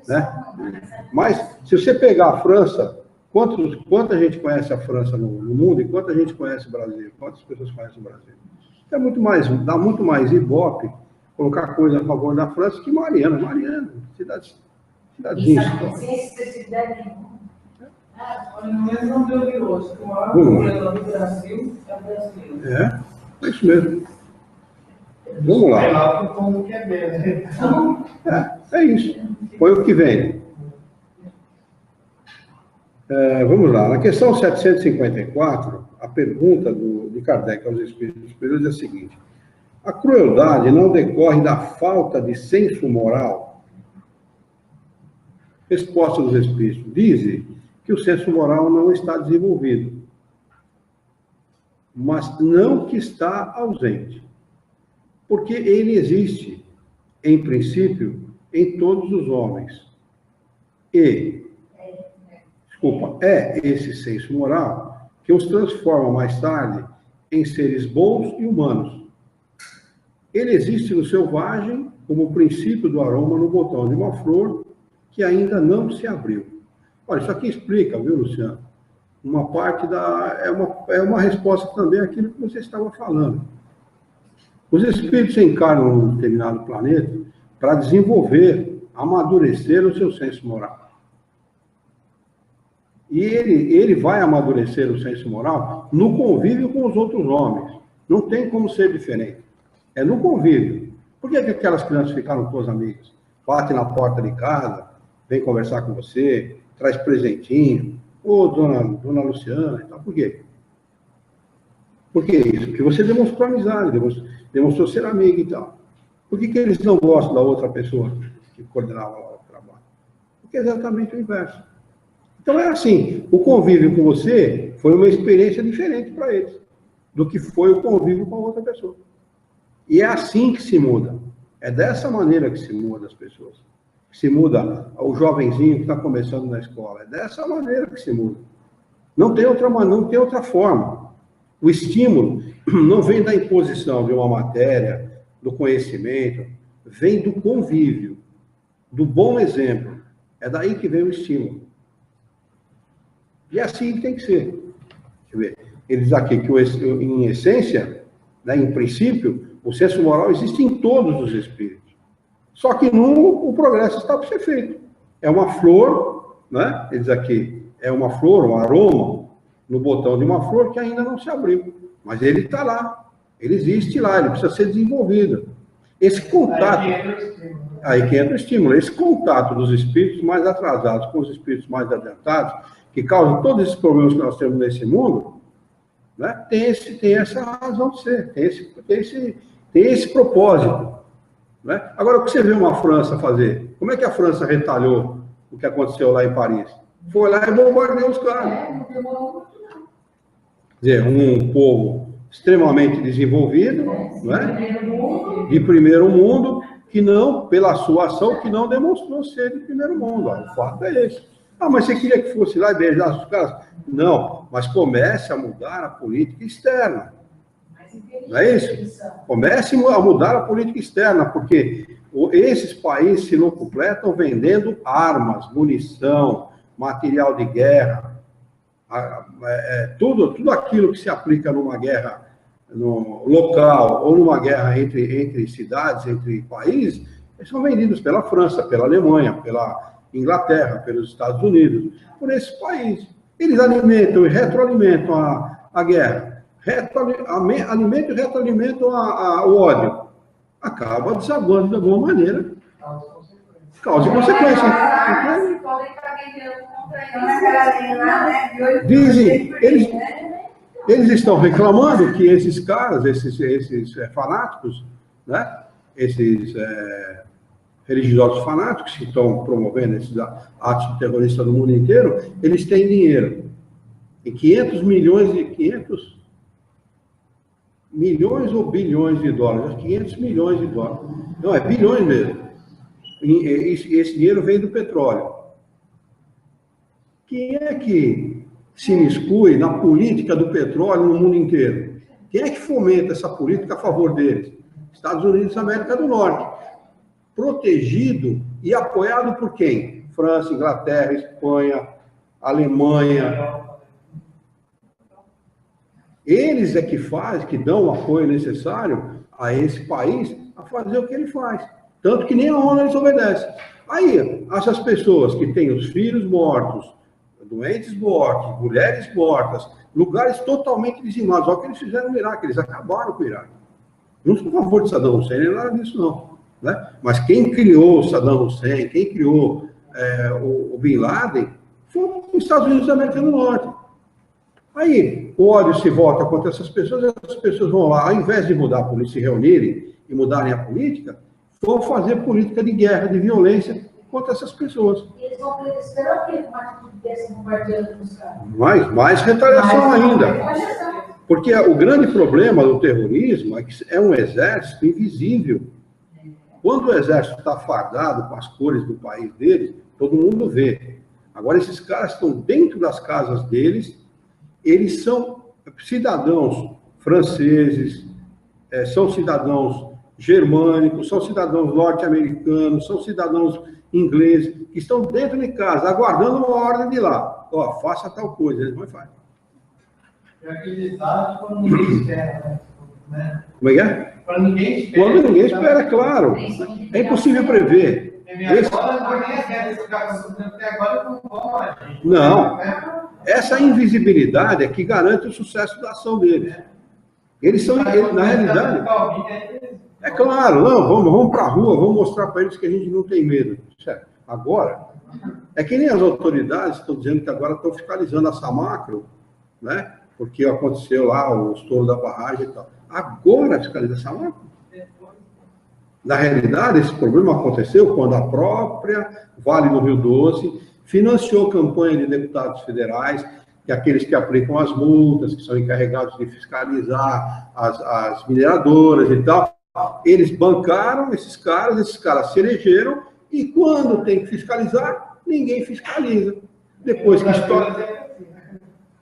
né? Mas, se você pegar a França, quanta gente conhece a França no mundo e quanta gente conhece o Brasil? Quantas pessoas conhecem o Brasil? Dá muito mais ibope colocar coisa a favor da França que Mariana, cidadezinha. No mesmo onde eu vi hoje, que o maior problema do Brasil é o Brasil. É isso mesmo. Vamos lá. É lá que o povo quer ver, né? É isso. Foi o que vem. Vamos lá. Na questão 754, a pergunta de Kardec aos espíritos superiores é a seguinte: a crueldade não decorre da falta de senso moral? Resposta dos espíritos: dizem que o senso moral não está desenvolvido, mas não que está ausente, porque ele existe, em princípio, em todos os homens. É esse senso moral que os transforma mais tarde em seres bons e humanos. Ele existe no selvagem como o princípio do aroma no botão de uma flor que ainda não se abriu. Olha, isso aqui explica, viu, Luciano? Uma parte é uma resposta também àquilo que você estava falando. Os espíritos encarnam num determinado planeta para desenvolver amadurecer o seu senso moral. E ele vai amadurecer o senso moral no convívio com os outros homens. Não tem como ser diferente. É no convívio. Por que aquelas crianças ficaram todas amigas? Bate na porta de casa, vem conversar com você, traz presentinho. Ô, dona Luciana e tal. Por quê? Por que isso? Porque você demonstrou amizade, demonstrou ser amigo e tal. Por que eles não gostam da outra pessoa que coordenava lá o trabalho? Porque é exatamente o inverso. Então é assim, o convívio com você foi uma experiência diferente para eles do que foi o convívio com a outra pessoa. E é assim que se muda. É dessa maneira que se muda as pessoas. Se muda o jovenzinho que está começando na escola. É dessa maneira que se muda. Não tem outra forma. O estímulo não vem da imposição de uma matéria, do conhecimento, vem do convívio, do bom exemplo. É daí que vem o estímulo. E é assim que tem que ser. Deixa eu ver. Ele diz aqui que, em essência, né, em princípio, o senso moral existe em todos os espíritos. Só que o progresso está para ser feito. É uma flor, né? Ele diz aqui, é uma flor, um aroma, no botão de uma flor que ainda não se abriu. Mas ele está lá. Ele existe lá, ele precisa ser desenvolvido. Esse contato... Aí que entra o estímulo. Esse contato dos espíritos mais atrasados com os espíritos mais adiantados, que causam todos esses problemas que nós temos nesse mundo, né, tem essa razão de ser, tem esse propósito. Né? Agora, o que você vê uma França fazer? Como é que a França retalhou o que aconteceu lá em Paris? Foi lá e bombardeou os caras. Quer dizer, um povo extremamente desenvolvido, né, de primeiro mundo, que não, pela sua ação, que não demonstrou ser de primeiro mundo. O fato é esse. Ah, mas você queria que fosse lá e beijasse os caras? Não, mas comece a mudar a política externa. Não é isso? Comece a mudar a política externa, porque esses países se locupletam vendendo armas, munição, material de guerra, tudo aquilo que se aplica numa guerra no local ou numa guerra entre cidades, entre países, são vendidos pela França, pela Alemanha, pela Inglaterra, pelos Estados Unidos, por esses países. Eles alimentam e retroalimentam a guerra, alimentam e retroalimentam o ódio. Acaba desabando de alguma maneira. Causa e consequência. Dizem, eles estão reclamando que esses caras, esses fanáticos, né? Esses religiosos fanáticos que estão promovendo esses atos terroristas no mundo inteiro, eles têm dinheiro. E 500 ou bilhões de dólares? 500 milhões de dólares. Não, é bilhões mesmo. E esse dinheiro vem do petróleo. Quem é que se miscui na política do petróleo no mundo inteiro? Quem é que fomenta essa política a favor deles? Estados Unidos da América do Norte. Protegido e apoiado por quem? França, Inglaterra, Espanha, Alemanha. Eles é que dão o apoio necessário a esse país a fazer o que ele faz. Tanto que nem a ONU eles obedecem. Aí, essas pessoas que têm os filhos mortos, doentes mortos, mulheres mortas, lugares totalmente dizimados. Olha o que eles fizeram no Iraque, eles acabaram com o Iraque. Não sou a favor de Saddam Hussein, nem nada disso não. Né? Mas quem criou Saddam Hussein, quem criou o Bin Laden, foram os Estados Unidos da América do Norte. Aí, o ódio se volta contra essas pessoas vão lá, ao invés de mudar a política, se reunirem e mudarem a política, vão fazer política de guerra, de violência contra essas pessoas. E eles vão esperar o quê? Uma desse bombardeando os caras? Mais retaliação ainda. Porque o grande problema do terrorismo é que é um exército invisível. Quando o exército está fardado com as cores do país deles, todo mundo vê. Agora, esses caras estão dentro das casas deles, eles são cidadãos franceses, são cidadãos germânicos, são cidadãos norte-americanos, são cidadãos ingleses, que estão dentro de casa, aguardando uma ordem de lá. Ó, faça tal coisa, eles vão e fazem. É acreditado quando ninguém espera, né? Como é que é? Quando ninguém espera. Quando ninguém espera, é claro. É impossível prever. É Não. Essa invisibilidade é que garante o sucesso da ação deles. Eles são, na realidade... É claro, não, vamos para a rua, vamos mostrar para eles que a gente não tem medo. Certo? Agora, é que nem as autoridades estão dizendo que agora estão fiscalizando a Samarco, né? Porque aconteceu lá o estouro da barragem e tal. Agora fiscaliza a Samarco. Na realidade, esse problema aconteceu quando a própria Vale do Rio Doce financiou campanha de deputados federais, que aqueles que aplicam as multas, que são encarregados de fiscalizar as mineradoras e tal. Eles bancaram esses caras se elegeram, e quando tem que fiscalizar, ninguém fiscaliza. Depois que estoura...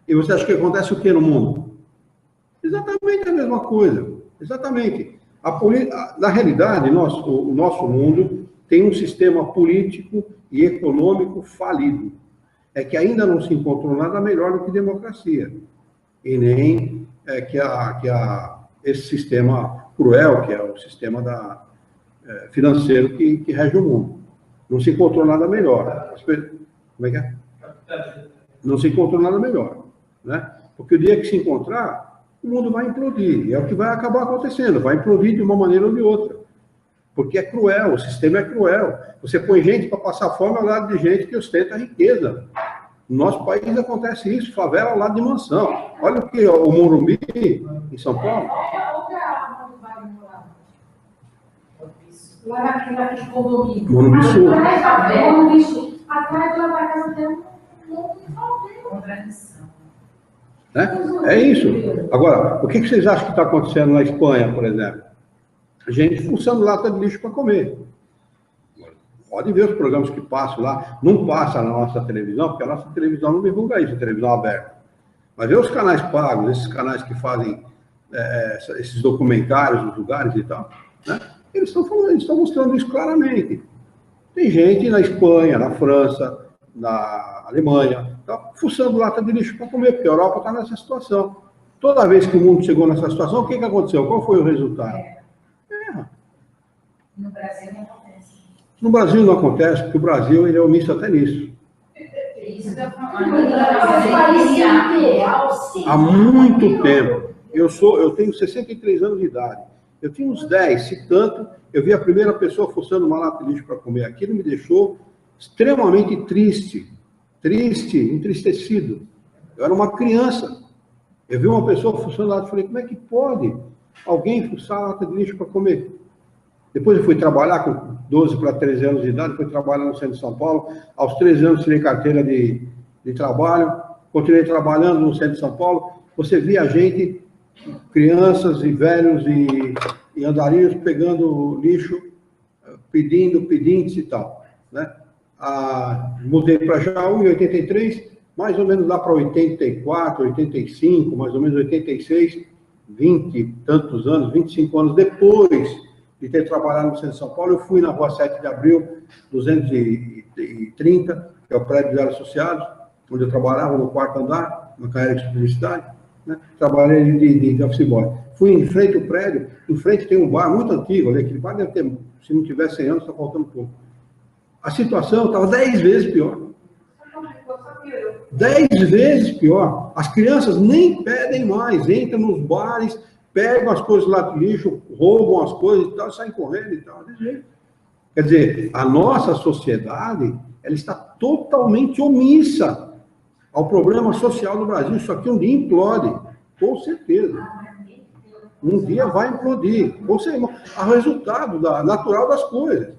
E você acha que acontece o que no mundo? Exatamente a mesma coisa. Exatamente. Na realidade, o nosso mundo tem um sistema político e econômico falido. É que ainda não se encontrou nada melhor do que democracia. E nem esse sistema cruel, que é o sistema financeiro que rege o mundo. Não se encontrou nada melhor. Como é que é? Não se encontrou nada melhor. Né? Porque o dia que se encontrar, o mundo vai implodir. E é o que vai acabar acontecendo. Vai implodir de uma maneira ou de outra. Porque é cruel, o sistema é cruel. Você põe gente para passar fome ao lado de gente que ostenta a riqueza. No nosso país acontece isso, favela ao lado de mansão. Olha o que o Morumbi, em São Paulo. Lá naquele condomínio. Morumbi Sul. Atrás da casa dela, não É isso. Agora, o que vocês acham que está acontecendo na Espanha, por exemplo? Gente fuçando lata de lixo para comer. Pode ver os programas que passam lá. Não passa na nossa televisão, porque a nossa televisão não divulga isso, a televisão aberta. Mas vê os canais pagos, esses canais que fazem esses documentários nos lugares e tal, né? Eles estão mostrando isso claramente. Tem gente na Espanha, na França, na Alemanha, tá fuçando lata de lixo para comer, porque a Europa está nessa situação. Toda vez que o mundo chegou nessa situação, o que aconteceu? Qual foi o resultado? Guerra. No Brasil não acontece. No Brasil não acontece, porque o Brasil ele é omisso até nisso. Há muito tempo. Eu tenho 63 anos de idade. Eu tinha uns 10, se tanto, eu vi a primeira pessoa fuçando uma lata de lixo para comer. Aquilo me deixou extremamente triste, entristecido. Eu era uma criança. Eu vi uma pessoa fuçando lata e falei, como é que pode alguém fuçar lata de lixo para comer? Depois eu fui trabalhar com 12 para 13 anos de idade, fui trabalhar no centro de São Paulo. Aos 13 anos tirei carteira de trabalho, continuei trabalhando no centro de São Paulo. Você via gente, crianças e velhos e andarilhos pegando lixo, pedindo pedintes e tal, né? Mudei para Jaú em 83, mais ou menos lá para 84, 85, mais ou menos 86, 20 e tantos anos, 25 anos depois de ter trabalhado no centro de São Paulo, eu fui na rua 7 de Abril, 230, que é o prédio dos associados, onde eu trabalhava no quarto andar, na carreira de publicidade, né? Trabalhei de office boy. Fui em frente ao prédio, em frente tem um bar muito antigo, ali, aquele bar deve ter, se não tiver 100 anos, está faltando pouco. A situação estava 10 vezes pior. 10 vezes pior. As crianças nem pedem mais, entram nos bares, pegam as coisas lá do lixo, roubam as coisas e tal, saem correndo e tal, desse jeito. Quer dizer, a nossa sociedade, ela está totalmente omissa ao problema social do Brasil. Isso aqui um dia implode, com certeza. Um dia vai implodir. Ou seja, é o resultado natural das coisas.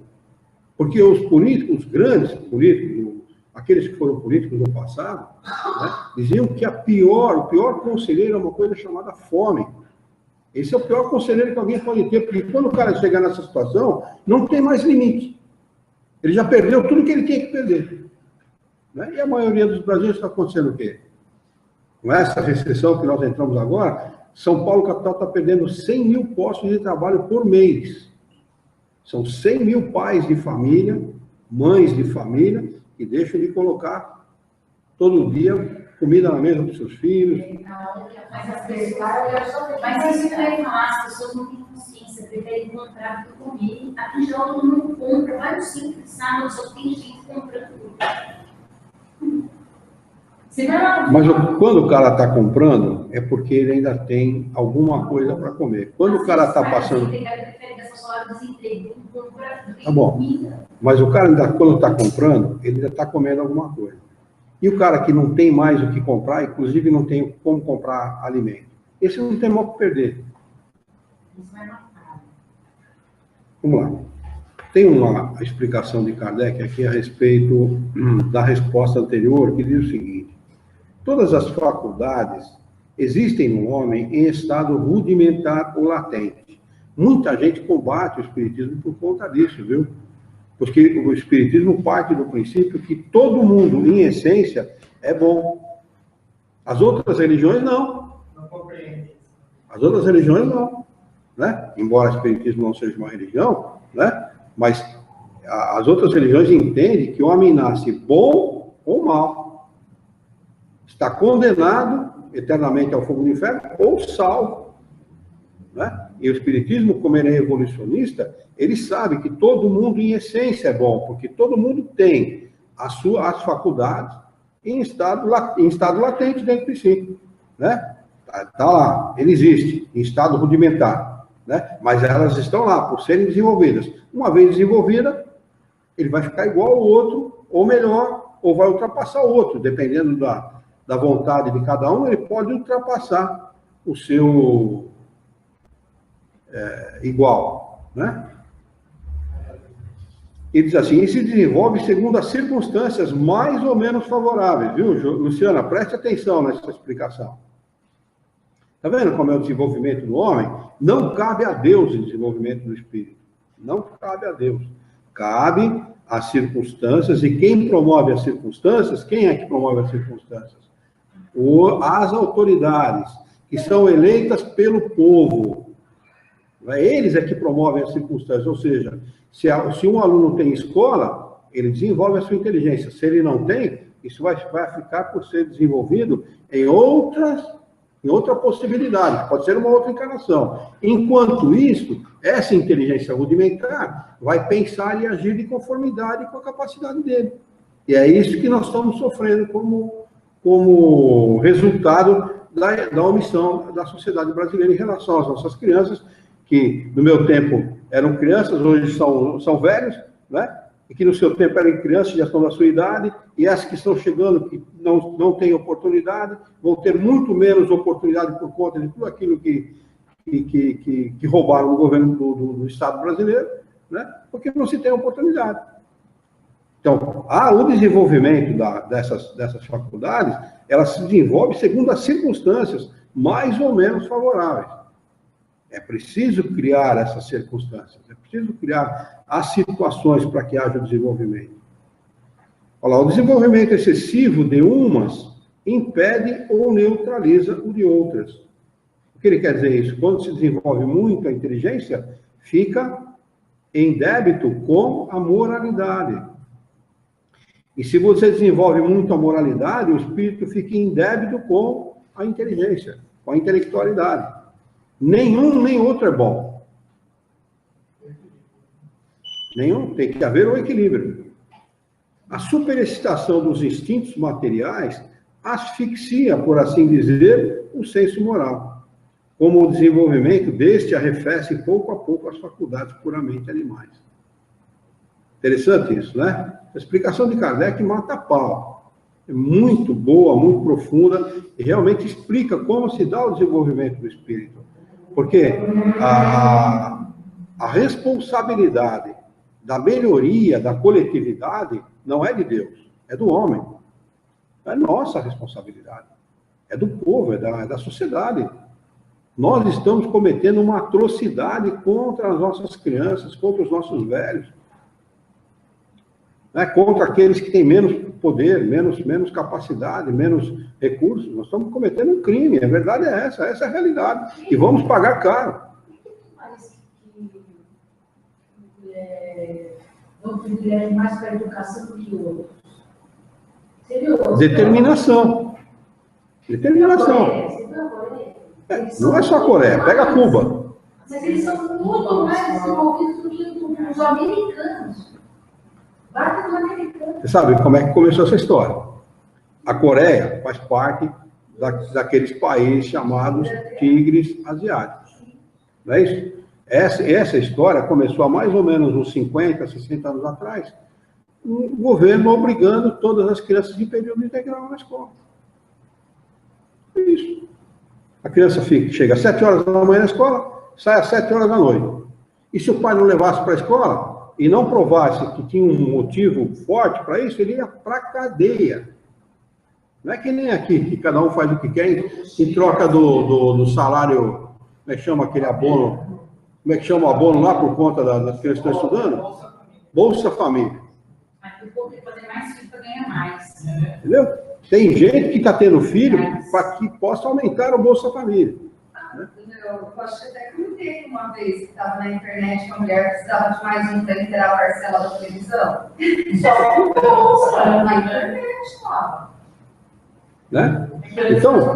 Porque os políticos, os grandes políticos, aqueles que foram políticos no passado, né, diziam que o pior conselheiro é uma coisa chamada fome. Esse é o pior conselheiro que alguém pode ter, porque quando o cara chegar nessa situação, não tem mais limite. Ele já perdeu tudo que ele tinha que perder. Né? E a maioria dos brasileiros está acontecendo o quê? Com essa recessão que nós entramos agora, São Paulo capital está perdendo 100 mil postos de trabalho por mês. São 100 mil pais de família, mães de família, que deixam de colocar todo dia comida na mesa dos seus filhos. Mas isso que eu ia falar, as pessoas não têm consciência, preferem comprar do que comer. Aqui já todo mundo compra, vai no simples, sábado só tem gente comprando tudo. Mas quando o cara está comprando, é porque ele ainda tem alguma coisa para comer. Quando o cara está passando... Tá bom, mas o cara, ainda, quando está comprando, ele ainda está comendo alguma coisa. E o cara que não tem mais o que comprar, inclusive não tem como comprar alimento, esse não tem mal para perder. Vamos lá. Tem uma explicação de Kardec aqui a respeito da resposta anterior, que diz o seguinte: todas as faculdades existem no homem em estado rudimentar ou latente. Muita gente combate o espiritismo por conta disso, viu? Porque o espiritismo parte do princípio que todo mundo, em essência, é bom. As outras religiões, não. Não compreende. As outras religiões, não. Né? Embora o espiritismo não seja uma religião, né? Mas as outras religiões entendem que o homem nasce bom ou mal. Está condenado eternamente ao fogo do inferno ou salvo. Né? E o espiritismo, como ele é evolucionista, ele sabe que todo mundo, em essência, é bom, porque todo mundo tem as faculdades em estado latente dentro de si. Né? Tá lá, ele existe, em estado rudimentar. Né? Mas elas estão lá, por serem desenvolvidas. Uma vez desenvolvida, ele vai ficar igual ao outro, ou melhor, ou vai ultrapassar o outro, dependendo da vontade de cada um, ele pode ultrapassar o seu igual, né? Ele diz assim: e se desenvolve segundo as circunstâncias mais ou menos favoráveis, viu, Luciana? Preste atenção nessa explicação. Está vendo como é o desenvolvimento do homem? Não cabe a Deus o desenvolvimento do espírito. Não cabe a Deus. Cabe às circunstâncias, e quem promove as circunstâncias? Quem é que promove as circunstâncias? As autoridades, que são eleitas pelo povo. Eles é que promovem as circunstâncias, ou seja, se um aluno tem escola, ele desenvolve a sua inteligência. Se ele não tem, isso vai ficar por ser desenvolvido em outra possibilidade, pode ser uma outra encarnação. Enquanto isso, essa inteligência rudimentar vai pensar e agir de conformidade com a capacidade dele. E é isso que nós estamos sofrendo como resultado da omissão da sociedade brasileira em relação às nossas crianças, que no meu tempo eram crianças, hoje são velhos, né? E que no seu tempo eram crianças, já estão na sua idade, e essas que estão chegando, que não têm oportunidade, vão ter muito menos oportunidade por conta de tudo aquilo que roubaram o governo do Estado brasileiro, né? Porque não se tem oportunidade. Então, o desenvolvimento dessas faculdades, ela se desenvolve segundo as circunstâncias mais ou menos favoráveis. É preciso criar essas circunstâncias, é preciso criar as situações para que haja desenvolvimento. Olha lá, o desenvolvimento excessivo de umas impede ou neutraliza o de outras. O que ele quer dizer isso? Quando se desenvolve muito a inteligência, fica em débito com a moralidade. E se você desenvolve muito a moralidade, o espírito fica em débito com a inteligência, com a intelectualidade. Nenhum nem outro é bom. Nenhum, tem que haver um equilíbrio. A superexcitação dos instintos materiais asfixia, por assim dizer, o senso moral, como o desenvolvimento deste arrefece pouco a pouco as faculdades puramente animais. Interessante isso, né? A explicação de Kardec mata a pau. É muito boa, muito profunda, e realmente explica como se dá o desenvolvimento do espírito. Porque a responsabilidade da melhoria da coletividade não é de Deus, é do homem. É nossa responsabilidade. É do povo, é da sociedade. Nós estamos cometendo uma atrocidade contra as nossas crianças, contra os nossos velhos. Né? Contra aqueles que têm menos poder, menos capacidade, menos recursos. Nós estamos cometendo um crime, a verdade é essa é a realidade. E vamos pagar caro. Mas vão privilegiar mais para a educação do que outros. Seria outro. Determinação. Determinação. Não é só a Coreia, pega Cuba. Mas eles são muito mais desenvolvidos do que os americanos. Bate dos americanos. Você sabe como é que começou essa história? A Coreia faz parte daqueles países chamados tigres asiáticos. Não é isso? Essa história começou há mais ou menos uns 50, 60 anos atrás, o governo obrigando todas as crianças de período integral na escola. É isso. A criança chega às 7 horas da manhã na escola, sai às 7 horas da noite. E se o pai não levasse para a escola e não provasse que tinha um motivo forte para isso, ele ia para a cadeia. Não é que nem aqui, que cada um faz o que quer em troca do salário, como é que chama aquele abono? Como é que chama o abono lá por conta das crianças que estão estudando? Bolsa Família. Mas o povo tem que fazer mais filho para ganhar mais. Entendeu? Tem gente que está tendo filho para que possa aumentar o Bolsa Família. Eu acho que até comentei uma vez que estava na internet que a mulher precisava de mais um para inteirar a parcela da televisão. Só com bolsa, na internet, lá. Né? Então,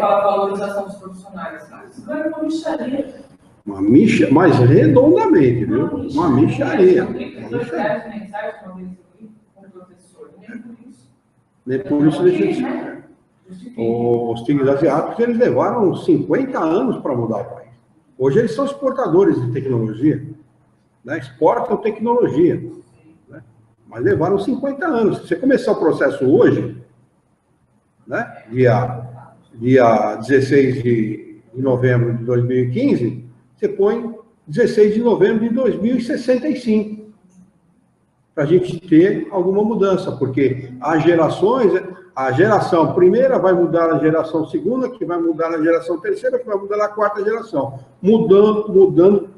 Fala valorização dos profissionais. Mas ganha uma mixaria. mas redondamente, viu? Uma mixaria. R$32 mensais uma vez com o professor. Nem por isso. Nem por isso deixa de ser. Os tigres asiáticos, eles levaram 50 anos para mudar o país. Hoje eles são exportadores de tecnologia, né? Exportam tecnologia, né? Mas levaram 50 anos. Se você começar o processo hoje, né? Dia 16 de novembro de 2015, você põe 16 de novembro de 2065, para a gente ter alguma mudança, porque as gerações... A geração primeira vai mudar a geração segunda, que vai mudar a geração terceira, que vai mudar a quarta geração. Mudando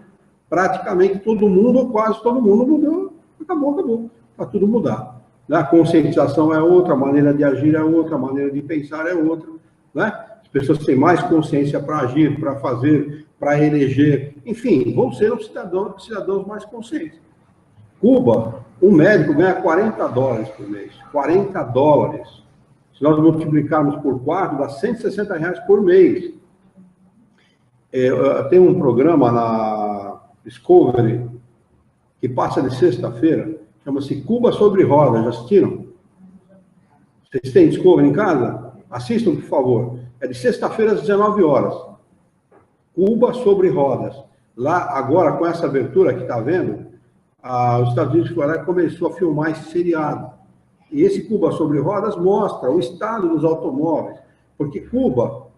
praticamente todo mundo, ou quase todo mundo mudou. Acabou. Está tudo mudado. A conscientização é outra, a maneira de agir é outra, a maneira de pensar é outra. Né? As pessoas têm mais consciência para agir, para fazer, para eleger. Enfim, vão ser os cidadãos mais conscientes. Cuba, um médico ganha $40 por mês. $40. Se nós multiplicarmos por 4, dá R$160 por mês. Tem um programa na Discovery, que passa de sexta-feira, chama-se Cuba sobre Rodas. Já assistiram? Vocês têm Discovery em casa? Assistam, por favor. É de sexta-feira às 19 horas. Cuba sobre Rodas. Lá, agora, com essa abertura que está vendo, os Estados Unidos começou a filmar esse seriado. E esse Cuba sobre Rodas mostra o estado dos automóveis, porque Cuba,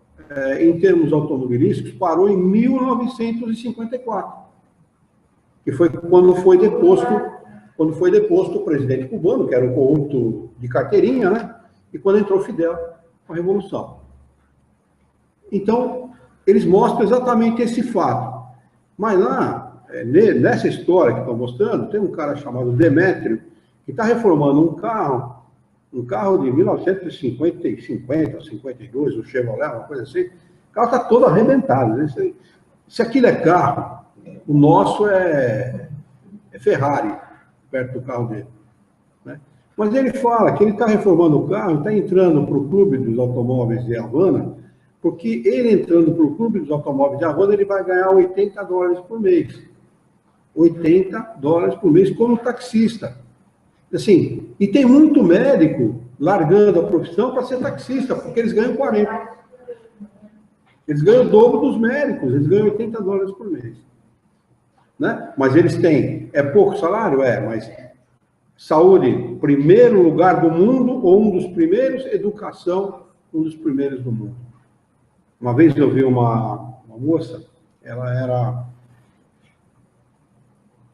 em termos automobilísticos, parou em 1954, que foi quando foi deposto o presidente cubano, que era um corrupto de carteirinha, né? E quando entrou Fidel com a Revolução. Então, eles mostram exatamente esse fato. Mas lá, nessa história que estão mostrando, tem um cara chamado Demétrio, que está reformando um carro de 1950, 52, um Chevrolet, uma coisa assim. O carro está todo arrebentado. Se aquilo é carro, o nosso é Ferrari, perto do carro dele. Né? Mas ele fala que ele está reformando o carro, está entrando para o Clube dos Automóveis de Havana, porque ele entrando para o Clube dos Automóveis de Havana, ele vai ganhar $80 por mês. $80 por mês como taxista. Assim, e tem muito médico largando a profissão para ser taxista, porque eles ganham 40. Eles ganham o dobro dos médicos, eles ganham $80 por mês. Né? Mas eles têm, é pouco salário? Mas saúde, primeiro lugar do mundo, ou um dos primeiros, educação, um dos primeiros do mundo. Uma vez eu vi uma moça, ela era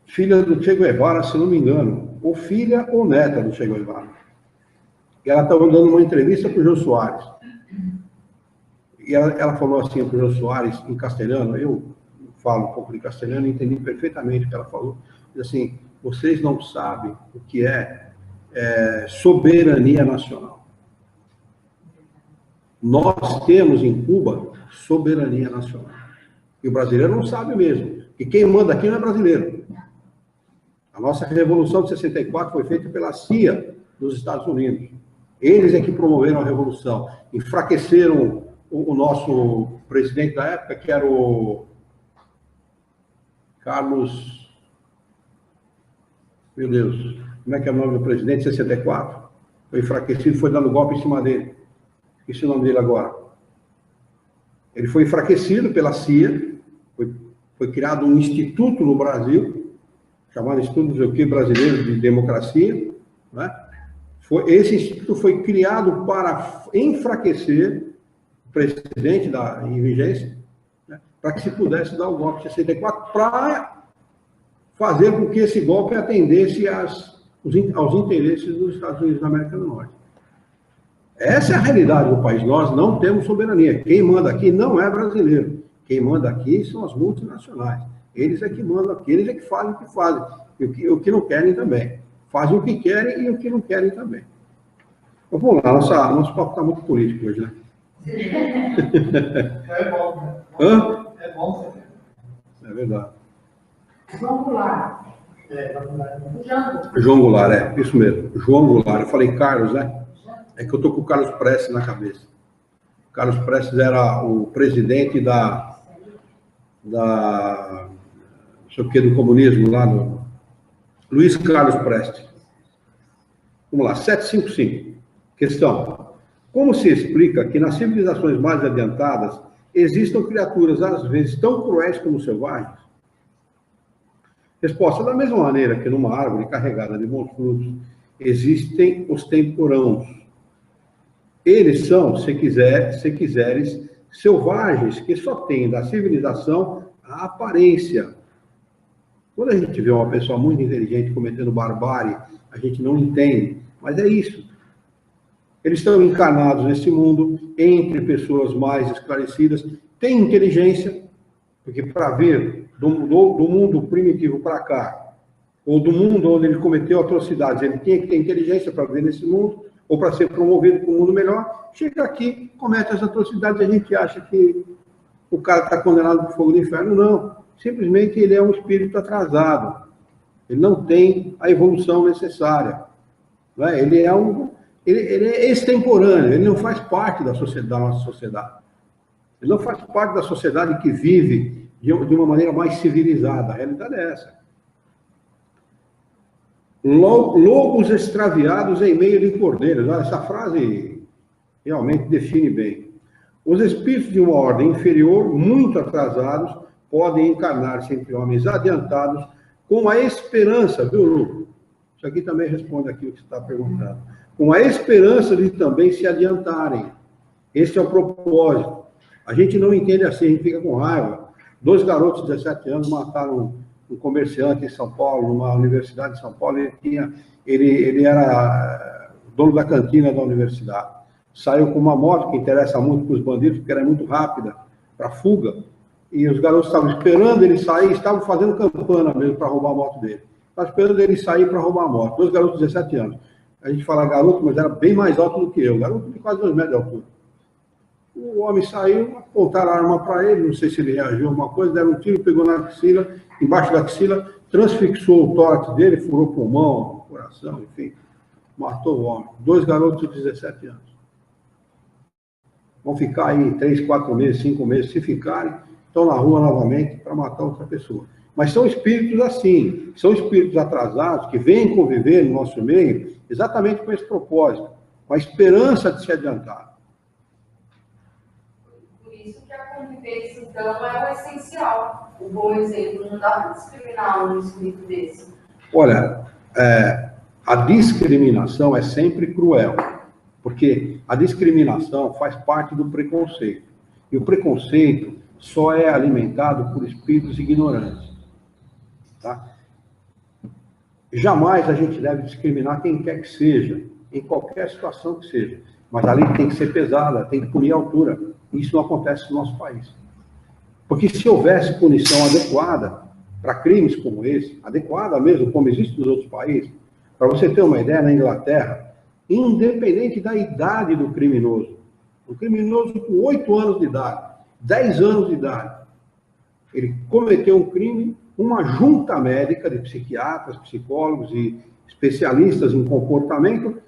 filha do Che Guevara, se não me engano, ou filha ou neta do Che Guevara. E ela estava dando uma entrevista para o Jô Soares. E ela falou assim para o Jô Soares, em castelhano, eu falo um pouco de castelhano e entendi perfeitamente o que ela falou. Diz assim, vocês não sabem o que é soberania nacional. Nós temos em Cuba soberania nacional. E o brasileiro não sabe mesmo. E quem manda aqui não é brasileiro. A nossa Revolução de 64 foi feita pela CIA dos Estados Unidos. Eles é que promoveram a revolução, enfraqueceram o nosso presidente da época, que era o Carlos... Meu Deus, como é que é o nome do presidente? 64. Foi enfraquecido, foi dando golpe em cima dele. Esqueci o nome dele agora. Ele foi enfraquecido pela CIA, foi criado um instituto no Brasil, chamado Instituto Brasileiro de Democracia, né? Esse instituto foi criado para enfraquecer o presidente em vigência, né? Para que se pudesse dar o golpe de 64, para fazer com que esse golpe atendesse aos interesses dos Estados Unidos da América do Norte. Essa é a realidade do país. Nós não temos soberania. Quem manda aqui não é brasileiro. Quem manda aqui são as multinacionais. Eles é que mandam aqui, eles é que fazem o que fazem. E o que não querem também. Fazem o que querem e o que não querem também. Então, vamos lá, nosso papo está muito político hoje, né? É bom, né? Hã? É bom. É verdade. João Goulart. João Goulart, isso mesmo. João Goulart. Eu falei Carlos, né? É que eu estou com o Carlos Prestes na cabeça. O Carlos Prestes era o presidente não sei o que, do comunismo lá no... Luiz Carlos Prestes. Vamos lá, 755. Questão. Como se explica que nas civilizações mais adiantadas existam criaturas, às vezes, tão cruéis como selvagens? Resposta. Da mesma maneira que numa árvore carregada de bons frutos existem os temporãos. Eles são, se quiseres, selvagens que só têm da civilização a aparência. Quando a gente vê uma pessoa muito inteligente cometendo barbárie, a gente não entende, mas é isso. Eles estão encarnados nesse mundo, entre pessoas mais esclarecidas, têm inteligência, porque para vir do mundo primitivo para cá, ou do mundo onde ele cometeu atrocidades, ele tinha que ter inteligência para vir nesse mundo, ou para ser promovido para um mundo melhor, chega aqui, comete as atrocidades, e a gente acha que o cara está condenado para o fogo do inferno. Não, simplesmente ele é um espírito atrasado, ele não tem a evolução necessária, não é? Ele é extemporâneo, ele não faz parte da nossa sociedade, ele não faz parte da sociedade que vive de uma maneira mais civilizada. A realidade é essa. Lobos extraviados em meio de cordeiros. Essa frase realmente define bem. Os espíritos de uma ordem inferior, muito atrasados, podem encarnar-se entre homens adiantados com a esperança, viu, Lu? Isso aqui também responde aqui o que você está perguntando. Com a esperança de também se adiantarem. Esse é o propósito. A gente não entende assim, a gente fica com raiva. 2 garotos de 17 anos mataram um comerciante em São Paulo, numa universidade de São Paulo. Ele era dono da cantina da universidade. Saiu com uma moto que interessa muito para os bandidos, porque era muito rápida, para fuga. E os garotos estavam esperando ele sair, estavam fazendo campana mesmo para roubar a moto dele. Estavam esperando ele sair para roubar a moto. 2 garotos de 17 anos. A gente fala garoto, mas era bem mais alto do que eu. Garoto de quase 2 metros de altura. O homem saiu, apontaram a arma para ele, não sei se ele reagiu a alguma coisa, deram um tiro, pegou na axila, embaixo da axila, transfixou o tórax dele, furou o pulmão, o coração, enfim, matou o homem. 2 garotos de 17 anos. Vão ficar aí 3, 4 meses, 5 meses, se ficarem, estão na rua novamente para matar outra pessoa. Mas são espíritos assim, são espíritos atrasados, que vêm conviver no nosso meio, exatamente com esse propósito, com a esperança de se adiantar. Convivência, então, é o essencial. O bom exemplo, não dá para discriminar um espírito desse. Olha, a discriminação é sempre cruel, porque a discriminação faz parte do preconceito. E o preconceito só é alimentado por espíritos ignorantes. Tá? Jamais a gente deve discriminar quem quer que seja, em qualquer situação que seja. Mas a lei tem que ser pesada, tem que punir a altura. Isso não acontece no nosso país. Porque se houvesse punição adequada para crimes como esse, adequada mesmo, como existe nos outros países, para você ter uma ideia, na Inglaterra, independente da idade do criminoso, o criminoso com 8 anos de idade, 10 anos de idade, ele cometeu um crime, uma junta médica de psiquiatras, psicólogos e especialistas em comportamento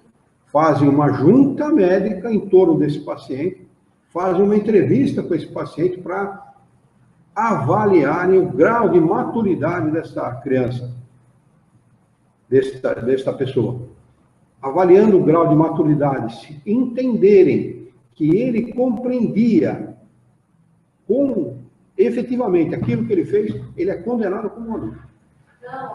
fazem uma junta médica em torno desse paciente, fazem uma entrevista com esse paciente para avaliarem o grau de maturidade dessa criança, desta pessoa. Avaliando o grau de maturidade, se entenderem que ele compreendia efetivamente aquilo que ele fez, ele é condenado como adulto. Não,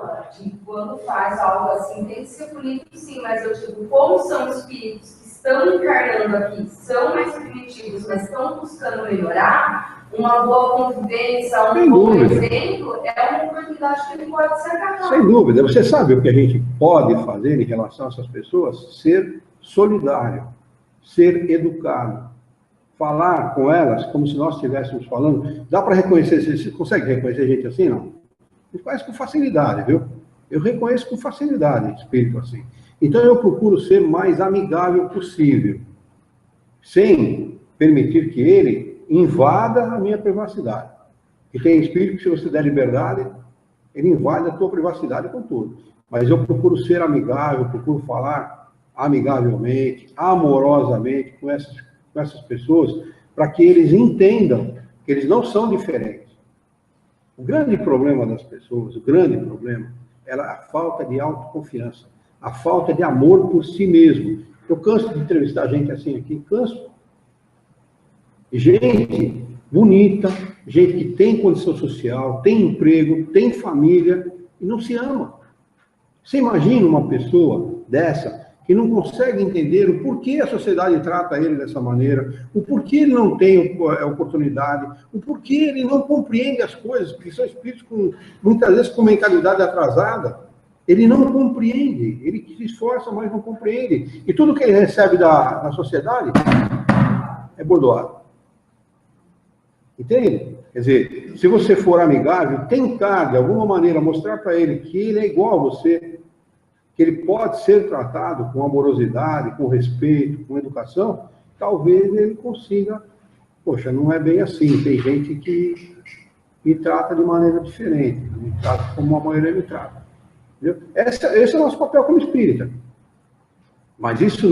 quando faz algo assim, tem que ser punido sim, mas eu digo, como são espíritos que estão encarnando aqui, são mais primitivos, mas estão buscando melhorar, uma boa convivência, um bom exemplo, é uma oportunidade que ele pode ser agarrado. Sem dúvida. Você sabe o que a gente pode fazer em relação a essas pessoas? Ser solidário, ser educado, falar com elas como se nós estivéssemos falando. Dá para reconhecer, você consegue reconhecer gente assim, não? A gente conhece com facilidade, viu? Eu reconheço com facilidade espírito assim. Então eu procuro ser mais amigável possível, sem permitir que ele invada a minha privacidade. E tem espírito que, se você der liberdade, ele invade a tua privacidade com tudo. Mas eu procuro ser amigável, procuro falar amigavelmente, amorosamente com essas pessoas, para que eles entendam que eles não são diferentes. O grande problema das pessoas, o grande problema, é a falta de autoconfiança, a falta de amor por si mesmo. Eu canso de entrevistar gente assim aqui, canso. Gente bonita, gente que tem condição social, tem emprego, tem família e não se ama. Você imagina uma pessoa dessa que não consegue entender o porquê a sociedade trata ele dessa maneira, o porquê ele não tem oportunidade, o porquê ele não compreende as coisas, porque são espíritos muitas vezes com mentalidade atrasada. Ele não compreende, ele se esforça, mas não compreende. E tudo que ele recebe da sociedade é bordoado. Entende? Quer dizer, se você for amigável, tentar, de alguma maneira, mostrar para ele que ele é igual a você, que ele pode ser tratado com amorosidade, com respeito, com educação, talvez ele consiga, poxa, não é bem assim, tem gente que me trata de maneira diferente, me trata como a maioria me trata. Esse é o nosso papel como espírita. Mas isso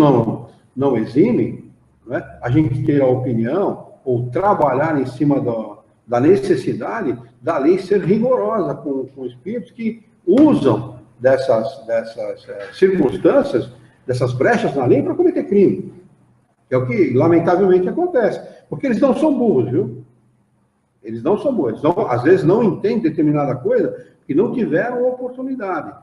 não exime, né, a gente ter a opinião ou trabalhar em cima da necessidade da lei ser rigorosa com espíritos que usam dessas circunstâncias, dessas brechas na lei para cometer crime. É o que, lamentavelmente, acontece. Porque eles não são burros, viu? Eles não são burros. Às vezes não entendem determinada coisa que não tiveram oportunidade.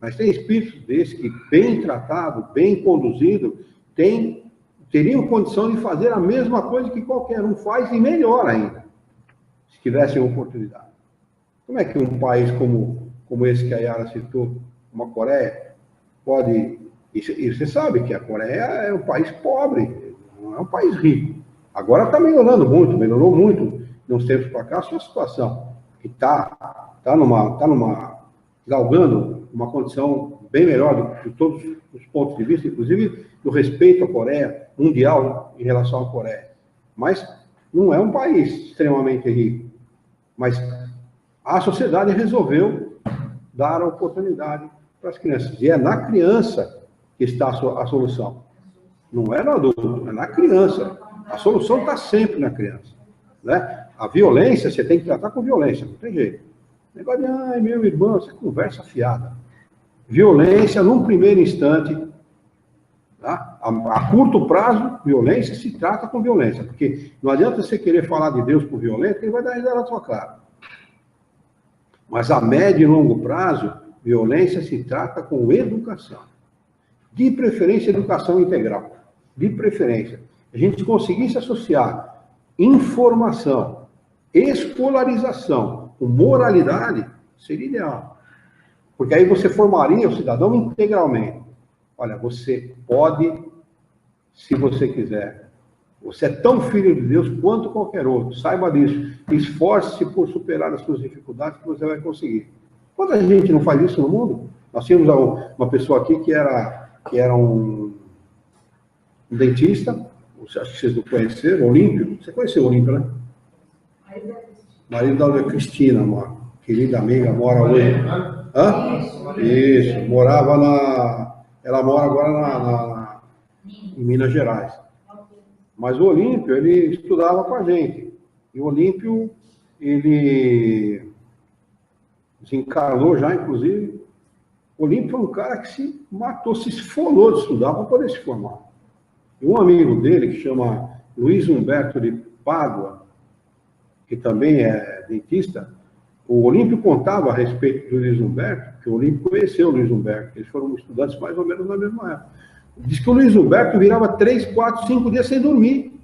Mas tem espíritos desses que, bem tratado, bem conduzido, teriam condição de fazer a mesma coisa que qualquer um faz e melhor ainda, se tivessem oportunidade. Como é que um país como esse que a Yara citou, uma Coreia, pode... E você sabe que a Coreia é um país pobre, não é um país rico. Agora está melhorando muito, melhorou muito de uns tempos para cá a sua situação. Que está galgando uma condição bem melhor de todos os pontos de vista, inclusive do respeito à Coreia, mundial em relação à Coreia. Mas não é um país extremamente rico. Mas a sociedade resolveu dar a oportunidade para as crianças. E é na criança que está a solução. Não é no adulto, é na criança. A solução está sempre na criança. Né? A violência, você tem que tratar com violência, não tem jeito. Negócio de, ai, meu irmão, você conversa fiada. Violência, num primeiro instante, tá? A curto prazo, violência se trata com violência. Porque não adianta você querer falar de Deus por violência, ele vai dar risada na sua cara. Mas a médio e longo prazo, violência se trata com educação. De preferência, educação integral. De preferência. A gente conseguisse associar informação, escolarização com moralidade, seria ideal. Porque aí você formaria o cidadão integralmente. Olha, você pode, se você quiser. Você é tão filho de Deus quanto qualquer outro. Saiba disso. Esforce-se por superar as suas dificuldades que você vai conseguir. Quanta gente não faz isso no mundo? Nós tínhamos uma pessoa aqui que era um dentista, acho que vocês não conheceram, Olímpio. Você conheceu o Olímpio, né? Marido da Cristina, uma querida amiga, mora hoje. Hã? Isso, morava ela mora agora em Minas Gerais. Mas o Olímpio, ele estudava com a gente. E o Olímpio, ele desencarnou já, inclusive. O Olímpio foi um cara que se matou, se esfolou de estudar para poder se formar. E um amigo dele, que chama Luiz Humberto de Pádua, que também é dentista, o Olímpio contava a respeito do Luiz Humberto, que o Olímpio conheceu o Luiz Humberto, eles foram estudantes mais ou menos na mesma época. Diz que o Luiz Humberto virava 3, 4, 5 dias sem dormir.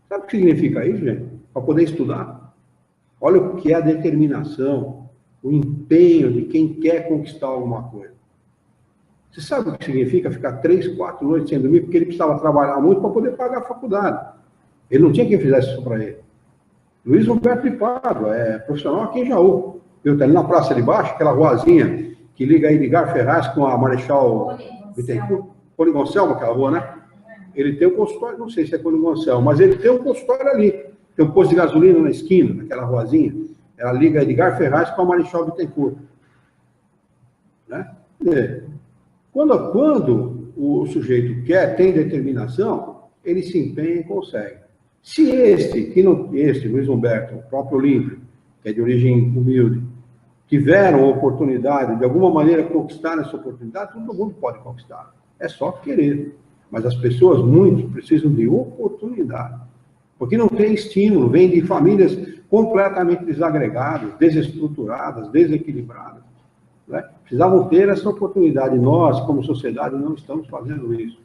Sabe o que significa isso, gente? Para poder estudar. Olha o que é a determinação, o empenho de quem quer conquistar alguma coisa. Você sabe o que significa ficar 3, 4 noites sem dormir? Porque ele precisava trabalhar muito para poder pagar a faculdade. Ele não tinha quem fizesse isso para ele. Luiz Humberto de Pádua é profissional aqui em Jaú. Está ali na Praça de Baixo, aquela ruazinha que liga a Edgar Ferraz com a Marechal Bittencourt. Poligoncelmo, aquela rua, né? Ele tem um consultório, não sei se é Poligoncelmo, mas ele tem um consultório ali. Tem um posto de gasolina na esquina, naquela ruazinha. Ela liga a Edgar Ferraz com a Marechal Bittencourt. Né? Quando o sujeito quer, tem determinação, ele se empenha e consegue. Se este, Luiz Humberto, o próprio Olímpio, que é de origem humilde, tiveram a oportunidade, de alguma maneira, conquistar essa oportunidade, todo mundo pode conquistar. É só querer. Mas as pessoas, muitos, precisam de oportunidade. Porque não tem estímulo, vem de famílias completamente desagregadas, desestruturadas, desequilibradas. Né? Precisavam ter essa oportunidade. Nós, como sociedade, não estamos fazendo isso.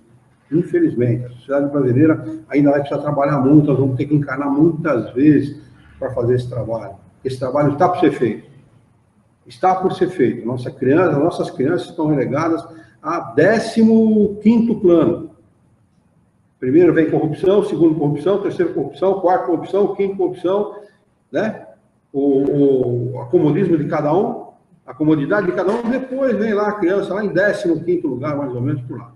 Infelizmente, a sociedade brasileira ainda vai precisar trabalhar muito, nós vamos ter que encarnar muitas vezes para fazer esse trabalho. Esse trabalho está por ser feito. Está por ser feito. Nossas crianças estão relegadas a 15º plano. Primeiro vem corrupção, segundo corrupção, terceiro corrupção, quarto corrupção, quinto corrupção, né? O acomodismo de cada um, a comodidade de cada um, depois vem lá a criança, lá em 15º lugar, mais ou menos por lá.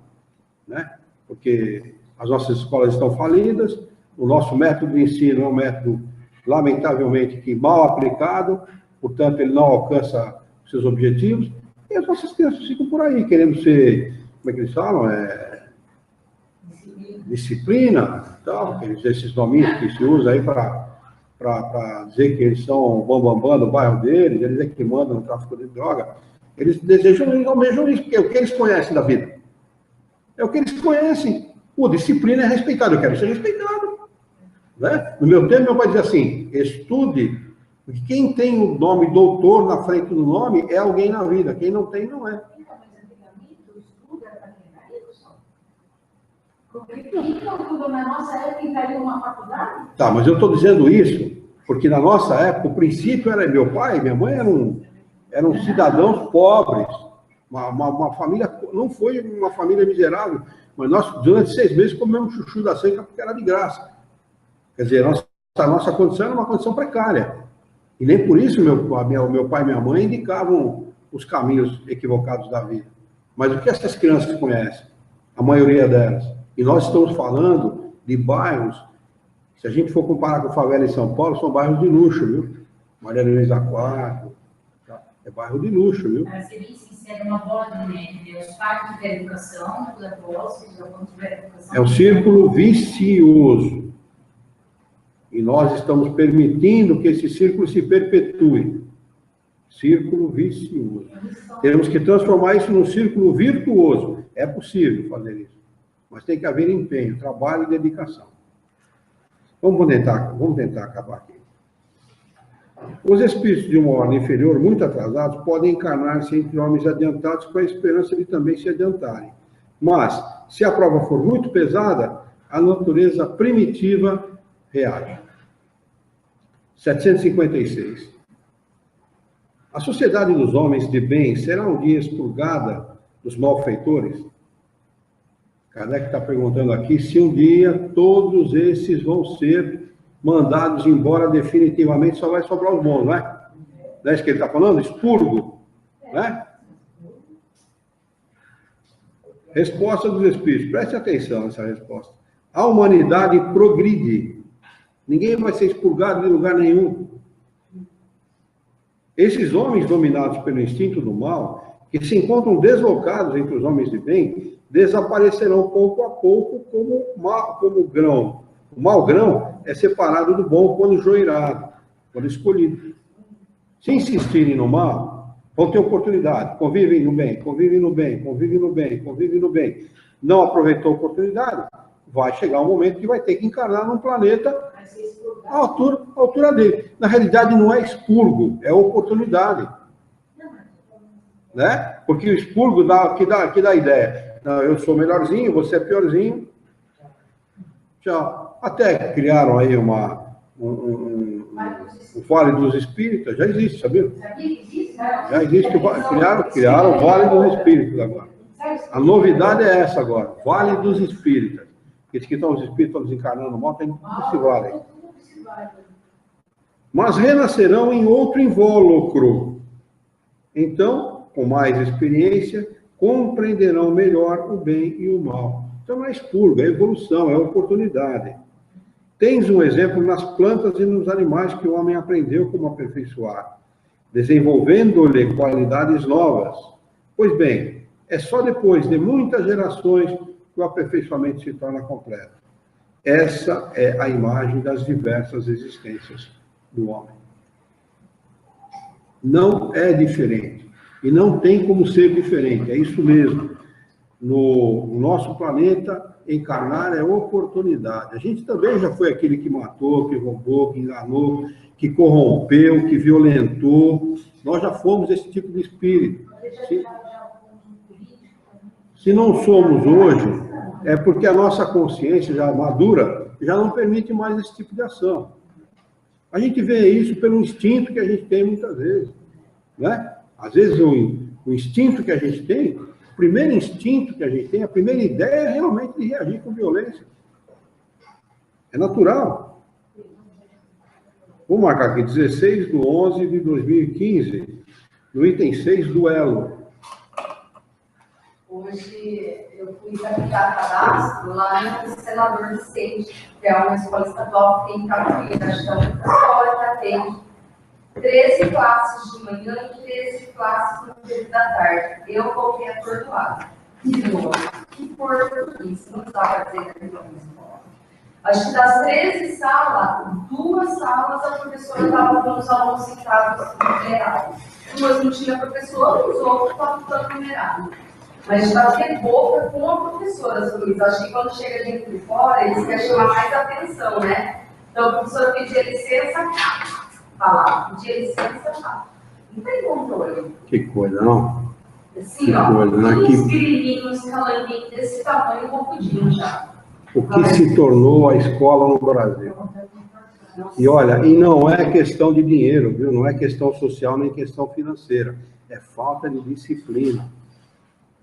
Né? Porque as nossas escolas estão falidas, o nosso método de ensino é um método, lamentavelmente, que mal aplicado, portanto, ele não alcança os seus objetivos, e as nossas crianças ficam por aí, querendo ser, como é que eles falam? Disciplina, tal, esses nominhos que se usa aí para dizer que eles são o bambambam do bairro deles, eles é que mandam no tráfico de droga. Eles desejam, eles almejam isso, porque é o que eles conhecem da vida. É o que eles conhecem. Pô, disciplina é respeitado, eu quero ser respeitado. Né? No meu tempo, meu pai dizia assim, estude, porque quem tem o nome doutor na frente do nome é alguém na vida, quem não tem, não é. Na nossa época entraria uma faculdade? Tá, mas eu estou dizendo isso porque na nossa época o princípio era meu pai e minha mãe eram cidadãos pobres, uma família, não foi uma família miserável, mas nós durante 6 meses comemos chuchu da seca porque era de graça. Quer dizer, a nossa condição era uma condição precária. E nem por isso meu pai e minha mãe indicavam os caminhos equivocados da vida. Mas o que essas crianças conhecem? A maioria delas. E nós estamos falando de bairros, se a gente for comparar com favela em São Paulo, são bairros de luxo, viu? Maria Luísa IV, tá? É bairro de luxo, viu? Para ser bem sincero, uma bola de neve. Os pais tiveram educação, os avós, os avós tiveram educação. É um círculo vicioso. E nós estamos permitindo que esse círculo se perpetue. Círculo vicioso. Temos que transformar isso num círculo virtuoso. É possível fazer isso. Mas tem que haver empenho, trabalho e dedicação. Vamos tentar acabar aqui. Os espíritos de uma ordem inferior, muito atrasados, podem encarnar-se entre homens adiantados com a esperança de também se adiantarem. Mas, se a prova for muito pesada, a natureza primitiva reage. 756. A sociedade dos homens de bem será um dia expurgada dos malfeitores? Kardec está perguntando aqui se um dia todos esses vão ser mandados embora definitivamente, só vai sobrar os bons, não é? Não é isso que ele está falando? Expurgo, né? Resposta dos espíritos. Preste atenção nessa resposta. A humanidade progride. Ninguém vai ser expurgado de lugar nenhum. Esses homens dominados pelo instinto do mal que se encontram deslocados entre os homens de bem, desaparecerão pouco a pouco como grão. O mau grão é separado do bom quando joirado, quando escolhido. Se insistirem no mal, vão ter oportunidade. Convivem no bem, convivem no bem, convivem no bem, convivem no bem. Não aproveitou a oportunidade, vai chegar um momento que vai ter que encarnar num planeta à altura dele. Na realidade, não é expurgo, é oportunidade. Né? Porque o expurgo que dá a ideia. Não, eu sou melhorzinho, você é piorzinho. Tchau. Até criaram aí o Vale dos Espíritas, já existe, sabia? Já existe, criaram o Vale dos Espíritas agora. A novidade é essa agora, Vale dos Espíritas. Esses que estão os espíritos desencarnando mal, tem que se valem. Mas renascerão em outro invólucro. Então, com mais experiência, compreenderão melhor o bem e o mal. Então, não é expurgo, é evolução, é oportunidade. Tens um exemplo nas plantas e nos animais que o homem aprendeu como aperfeiçoar, desenvolvendo-lhe qualidades novas. Pois bem, é só depois de muitas gerações que o aperfeiçoamento se torna completo. Essa é a imagem das diversas existências do homem. Não é diferente. E não tem como ser diferente. É isso mesmo. No nosso planeta, encarnar é oportunidade. A gente também já foi aquele que matou, que roubou, que enganou, que corrompeu, que violentou. Nós já fomos esse tipo de espírito. Se não somos hoje, é porque a nossa consciência já madura já não permite mais esse tipo de ação. A gente vê isso pelo instinto que a gente tem muitas vezes. Né? Às vezes o instinto que a gente tem, o primeiro instinto que a gente tem, a primeira ideia é realmente de reagir com violência. É natural. Vou marcar aqui, 16/11/2015, no item 6, duelo. Hoje eu fui tramitar cadastro lá no Senador Vicente, que é uma escola estadual que tem em Cachoeira. Acho que é uma escola que atende 13 classes de manhã e 13 classes no período da tarde. Eu coloquei atordoado. De novo, que português, não dá para dizer que é uma escola. Acho que das 13 salas, 2 salas a professora estava com os alunos sentados numerados. 2 não tinha professora, os outros estavam todos numerados. Mas a gente bater boca com a professora, Luiz. Acho que quando chega gente de fora, eles querem chamar mais atenção, né? Então, a professora pedia licença, falar. Pedia licença, não tem controle. Que coisa, não? Assim, que ó, coisa, né? uns pequenininhos, calanguinhos desse tamanho, confundinho já. O que se tornou a escola no Brasil? E olha, e não é questão de dinheiro, viu? Não é questão social nem questão financeira. É falta de disciplina.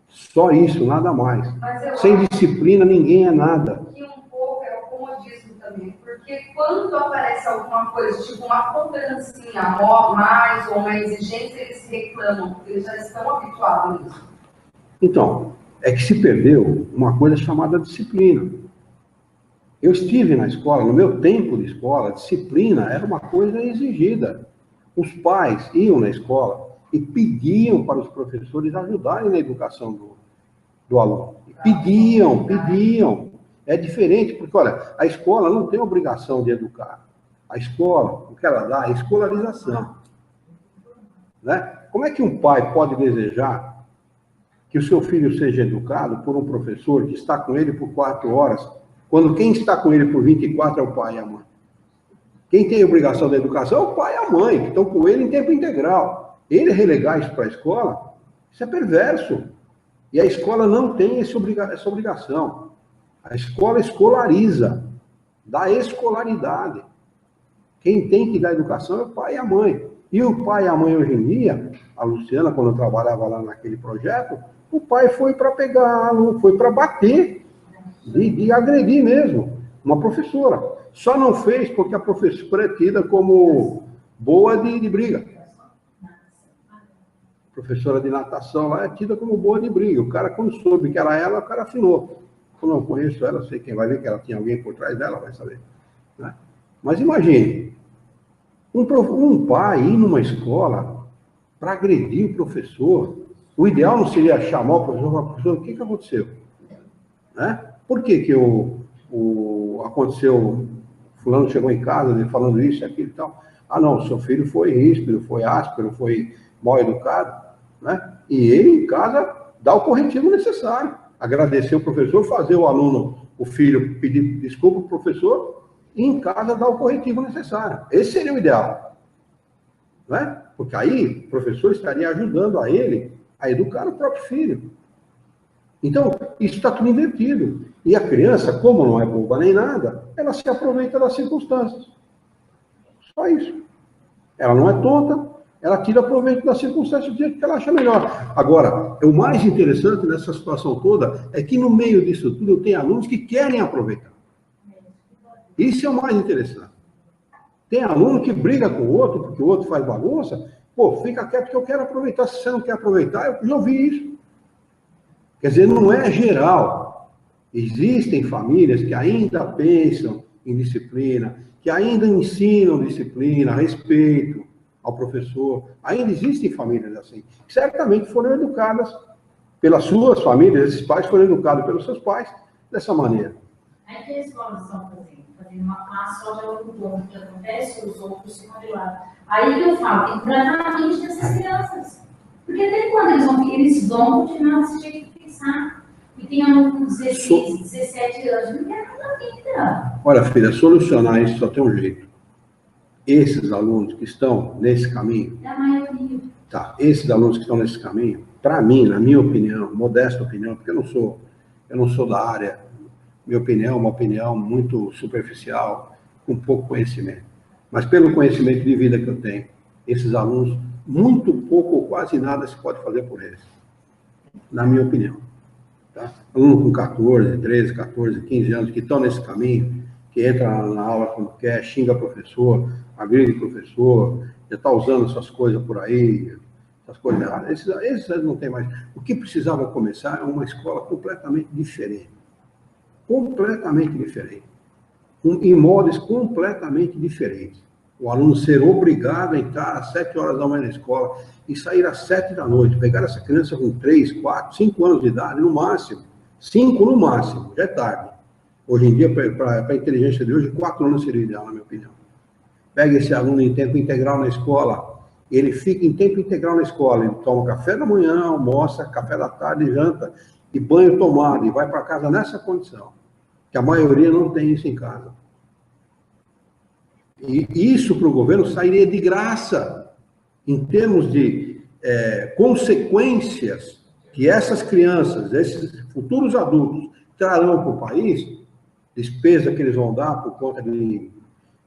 Só isso, nada mais. Sem disciplina, ninguém é nada. E um pouco é o comodismo também, porque quando aparece alguma coisa, tipo uma cobrancinha mais ou uma exigência, eles reclamam, porque eles já estão habituados a isso. Então, é que se perdeu uma coisa chamada disciplina. Eu estive na escola, no meu tempo de escola, disciplina era uma coisa exigida. Os pais iam na escola e pediam para os professores ajudarem na educação do aluno. Pediam. É diferente, porque, olha, a escola não tem obrigação de educar. A escola, o que ela dá é escolarização. Né? Como é que um pai pode desejar que o seu filho seja educado por um professor que está com ele por 4 horas, quando quem está com ele por 24 é o pai e a mãe? Quem tem a obrigação da educação é o pai e a mãe, que estão com ele em tempo integral. Ele relegar isso para a escola, isso é perverso. E a escola não tem essa obrigação. A escola escolariza, dá escolaridade. Quem tem que dar educação é o pai e a mãe. E o pai e a mãe hoje em dia, a Luciana, quando eu trabalhava lá naquele projeto, o pai foi para pegá-lo, foi para bater, de agredir mesmo, uma professora. Só não fez porque a professora é tida como boa de briga. Professora de natação lá é tida como boa de briga. O cara, quando soube que era ela, o cara afinou. Eu não conheço ela, sei quem vai ver que ela tinha alguém por trás dela, vai saber. Né? Mas imagine, um pai ir numa escola para agredir o professor, O ideal não seria chamar o professor e falar, professor, o que aconteceu? Né? Por que aconteceu, fulano chegou em casa falando isso, aquilo e tal? Ah, não, seu filho foi ríspido, foi áspero, foi mal educado, né? E ele, em casa, dá o corretivo necessário. Agradecer o professor, fazer o aluno, o filho, pedir desculpa para o professor e, em casa, dar o corretivo necessário. Esse seria o ideal. Né? Porque aí o professor estaria ajudando a ele a educar o próprio filho. Então, isso está tudo invertido. E a criança, como não é boba nem nada, ela se aproveita das circunstâncias. Só isso. Ela não é tonta, ela tira proveito das circunstâncias do jeito que ela acha melhor. Agora, o mais interessante nessa situação toda é que no meio disso tudo tem alunos que querem aproveitar. Isso é o mais interessante. Tem aluno que briga com o outro, porque o outro faz bagunça. Pô, fica quieto que eu quero aproveitar. Se você não quer aproveitar, eu já ouvi isso. Quer dizer, não é geral. Existem famílias que ainda pensam em disciplina, que ainda ensinam disciplina, respeito ao professor. Ainda existem famílias assim, que certamente foram educadas pelas suas famílias, esses pais foram educados pelos seus pais dessa maneira. Aí que as escolas estão fazendo uma classe só de aluno, que acontece, os outros ficam de lado. Aí que eu falo, tem que tratar a mente dessas crianças. Porque até quando eles vão continuar desse jeito de pensar. E tem aluno com 16, 17 anos, não quer nada vida. Olha, filha, solucionar isso só tem um jeito. Esses alunos que estão nesse caminho... É a maioria. Tá, esses alunos que estão nesse caminho, para mim, na minha opinião, modesta opinião, porque eu não sou da área, minha opinião é uma opinião muito superficial, com pouco conhecimento. Mas pelo conhecimento de vida que eu tenho, esses alunos, muito pouco ou quase nada se pode fazer por eles. Na minha opinião. Tá? Aluno com 14, 13, 14, 15 anos que estão nesse caminho, que entra na aula quando quer, xinga professor, agride professor, já está usando essas coisas por aí, essas coisas erradas. Esses não tem mais. O que precisava começar é uma escola completamente diferente. Completamente diferente. Em modos completamente diferentes. O aluno ser obrigado a entrar às 7 horas da manhã na escola e sair às 7 da noite. Pegar essa criança com 3, 4, 5 anos de idade, no máximo. 5 no máximo, já é tarde. Hoje em dia, para a inteligência de hoje, 4 anos seria ideal, na minha opinião. Pega esse aluno em tempo integral na escola, ele fica em tempo integral na escola, ele toma café da manhã, almoça, café da tarde, janta, e banho tomado, e vai para casa nessa condição. Que a maioria não tem isso em casa. E isso para o governo sairia de graça, em termos de consequências que essas crianças, esses futuros adultos, trarão para o país, despesa que eles vão dar por conta de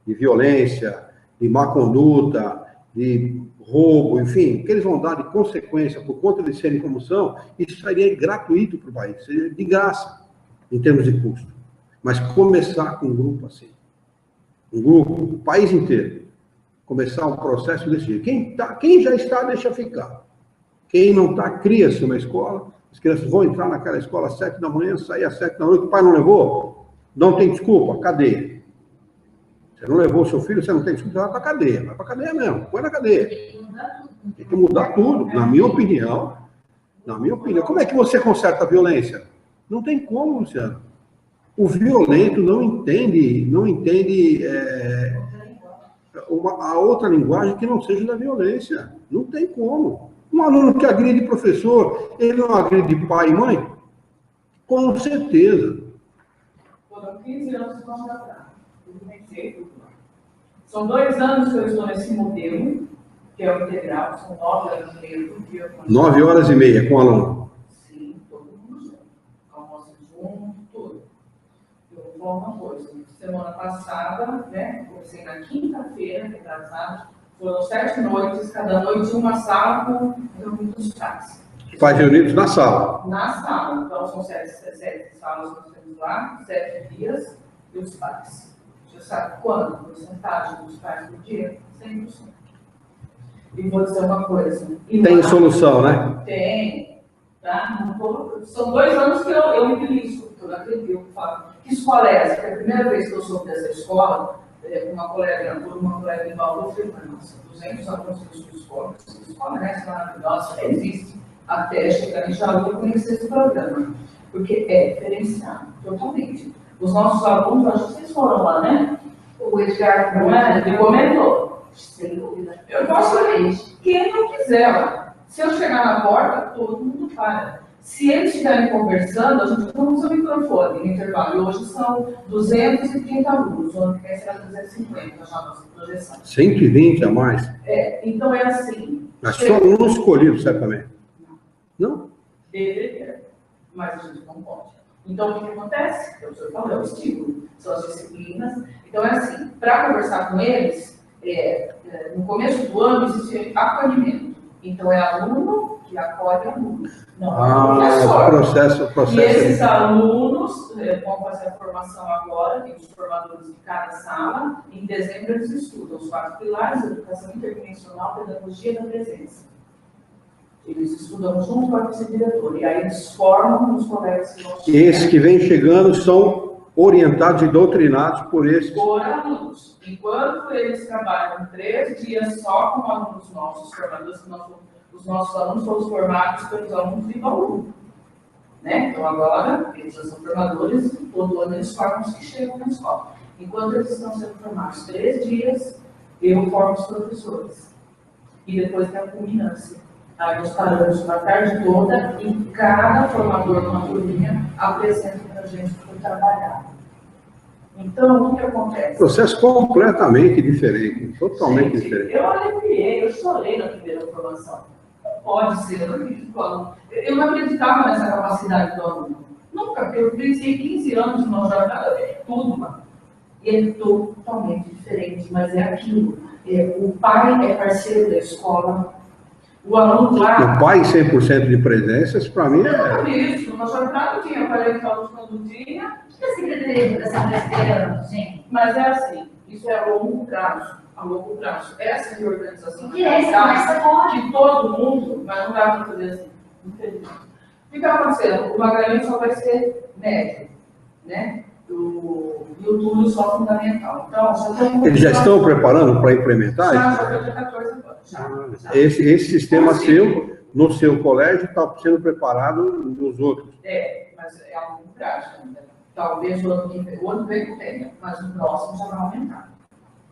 violência, de má conduta, de roubo, enfim, que eles vão dar de consequência por conta de serem como são, isso seria gratuito para o país, seria de graça, em termos de custo. Mas começar com um grupo assim, um grupo, o país inteiro, começar um processo desse jeito. Quem já está, deixa ficar. Quem não está, cria-se uma escola, as crianças vão entrar naquela escola às 7 da manhã, sair às 7 da noite, o pai não levou, não tem desculpa, cadeia. Você não levou o seu filho, você não tem desculpa, você vai para a cadeia. Vai para a cadeia mesmo, põe na cadeia. Tem que mudar tudo, na minha opinião. Na minha opinião. Como é que você conserta a violência? Não tem como, Luciano. O violento não entende a outra linguagem que não seja da violência. Não tem como. Um aluno que agride professor, ele não agride pai e mãe? Com certeza. Foram 15 anos de contratar. São 2 anos que eu estou nesse modelo, que é o integral, são 9 horas e meia por dia. 9 horas e meia com o aluno? Sim, todo mundo junto. Almoço junto, tudo. Eu vou falar uma coisa. Semana passada, né, comecei na quinta-feira, retrasado, foram 7 noites, cada noite uma sala com muitos pais. Pais reunidos na sala? Na sala. Então, são 7 salas que nós temos lá, 7 dias, e os pais. Você sabe quanto? Porcentagem dos pais por dia? 100%. E vou dizer uma coisa. Tem solução, né? Tem. Tá? São 2 anos que eu me belisco, eu não acredito. Que escola é essa? Que é a primeira vez que eu soube dessa escola, uma colega de Paulo, eu falei, nossa, 200 alunos de escola. Essa escola é maravilhosa, existe. até chegar em Jaú e conhecer esse programa. Porque é diferenciado, totalmente. Os nossos alunos, acho que vocês foram lá, né? O Edgar Não é? Ele comentou. sem dúvida. Eu posso ir quem não quiser lá. Se eu chegar na porta, todo mundo para. Se eles estiverem conversando, a gente não usa o microfone no intervalo. E hoje são 230 alunos, o ano que vem será 250, já nossa projeção. 120 a mais? Então é assim. Mas só alunos escolhidos, certamente. Não? Deveria, mas a gente não pode. Então, o que acontece? O senhor falou, é o estímulo, são as disciplinas. Então, é assim, para conversar com eles, no começo do ano existe acolhimento. Então, é aluno que acolhe aluno. Não, o processo. E esses alunos vão fazer a formação agora, tem os formadores de cada sala. Em dezembro, eles estudam os 4 pilares: educação interdimensional, pedagogia da presença. Eles estudam junto com a vice-diretora. E aí eles formam os colegas que vão chegar. Esses que vêm chegando são orientados e doutrinados por esses. Por alunos. Enquanto eles trabalham 3 dias só com alunos nossos, formadores, os nossos alunos foram formados pelos alunos de Bauru. Né? Então agora, eles já são formadores, todo ano eles formam os que chegam na escola. Enquanto eles estão sendo formados 3 dias, eu formo os professores. E depois tem a culminância. Aí nós paramos uma tarde toda e cada formador de uma turminha apresenta para a gente como trabalhar. Então, o que acontece? Processo completamente diferente, totalmente Gente, diferente. Eu arrepiei, eu chorei na primeira formação. Não pode ser, eu não acredito com o aluno. Eu não acreditava nessa capacidade do aluno. Nunca, porque eu vivenciei 15 anos no meu jornada, eu vi tudo, mano. E é totalmente diferente, mas é aquilo. O pai é parceiro da escola. O aluno lá... O pai 100% de presenças, para mim, Isso, no jornada tinha 40 alunos todo dia. O que a Secretaria de Educação está esperando, gente? Mas é assim, isso é a longo prazo. A longo prazo. Essa reorganização Que é essa começa agora. de todo mundo, mas não dá para fazer assim. Infelizmente. O que está acontecendo? O Magalhães só vai ser médio, né? E o Túlio só fundamental. Então, eles já estão preparando para implementar? Já foi de 14 anos. Esse sistema seu, no seu colégio, está sendo preparado nos outros. Mas é algo prático ainda. Talvez o ano que vem não tenha, mas no próximo já vai aumentar.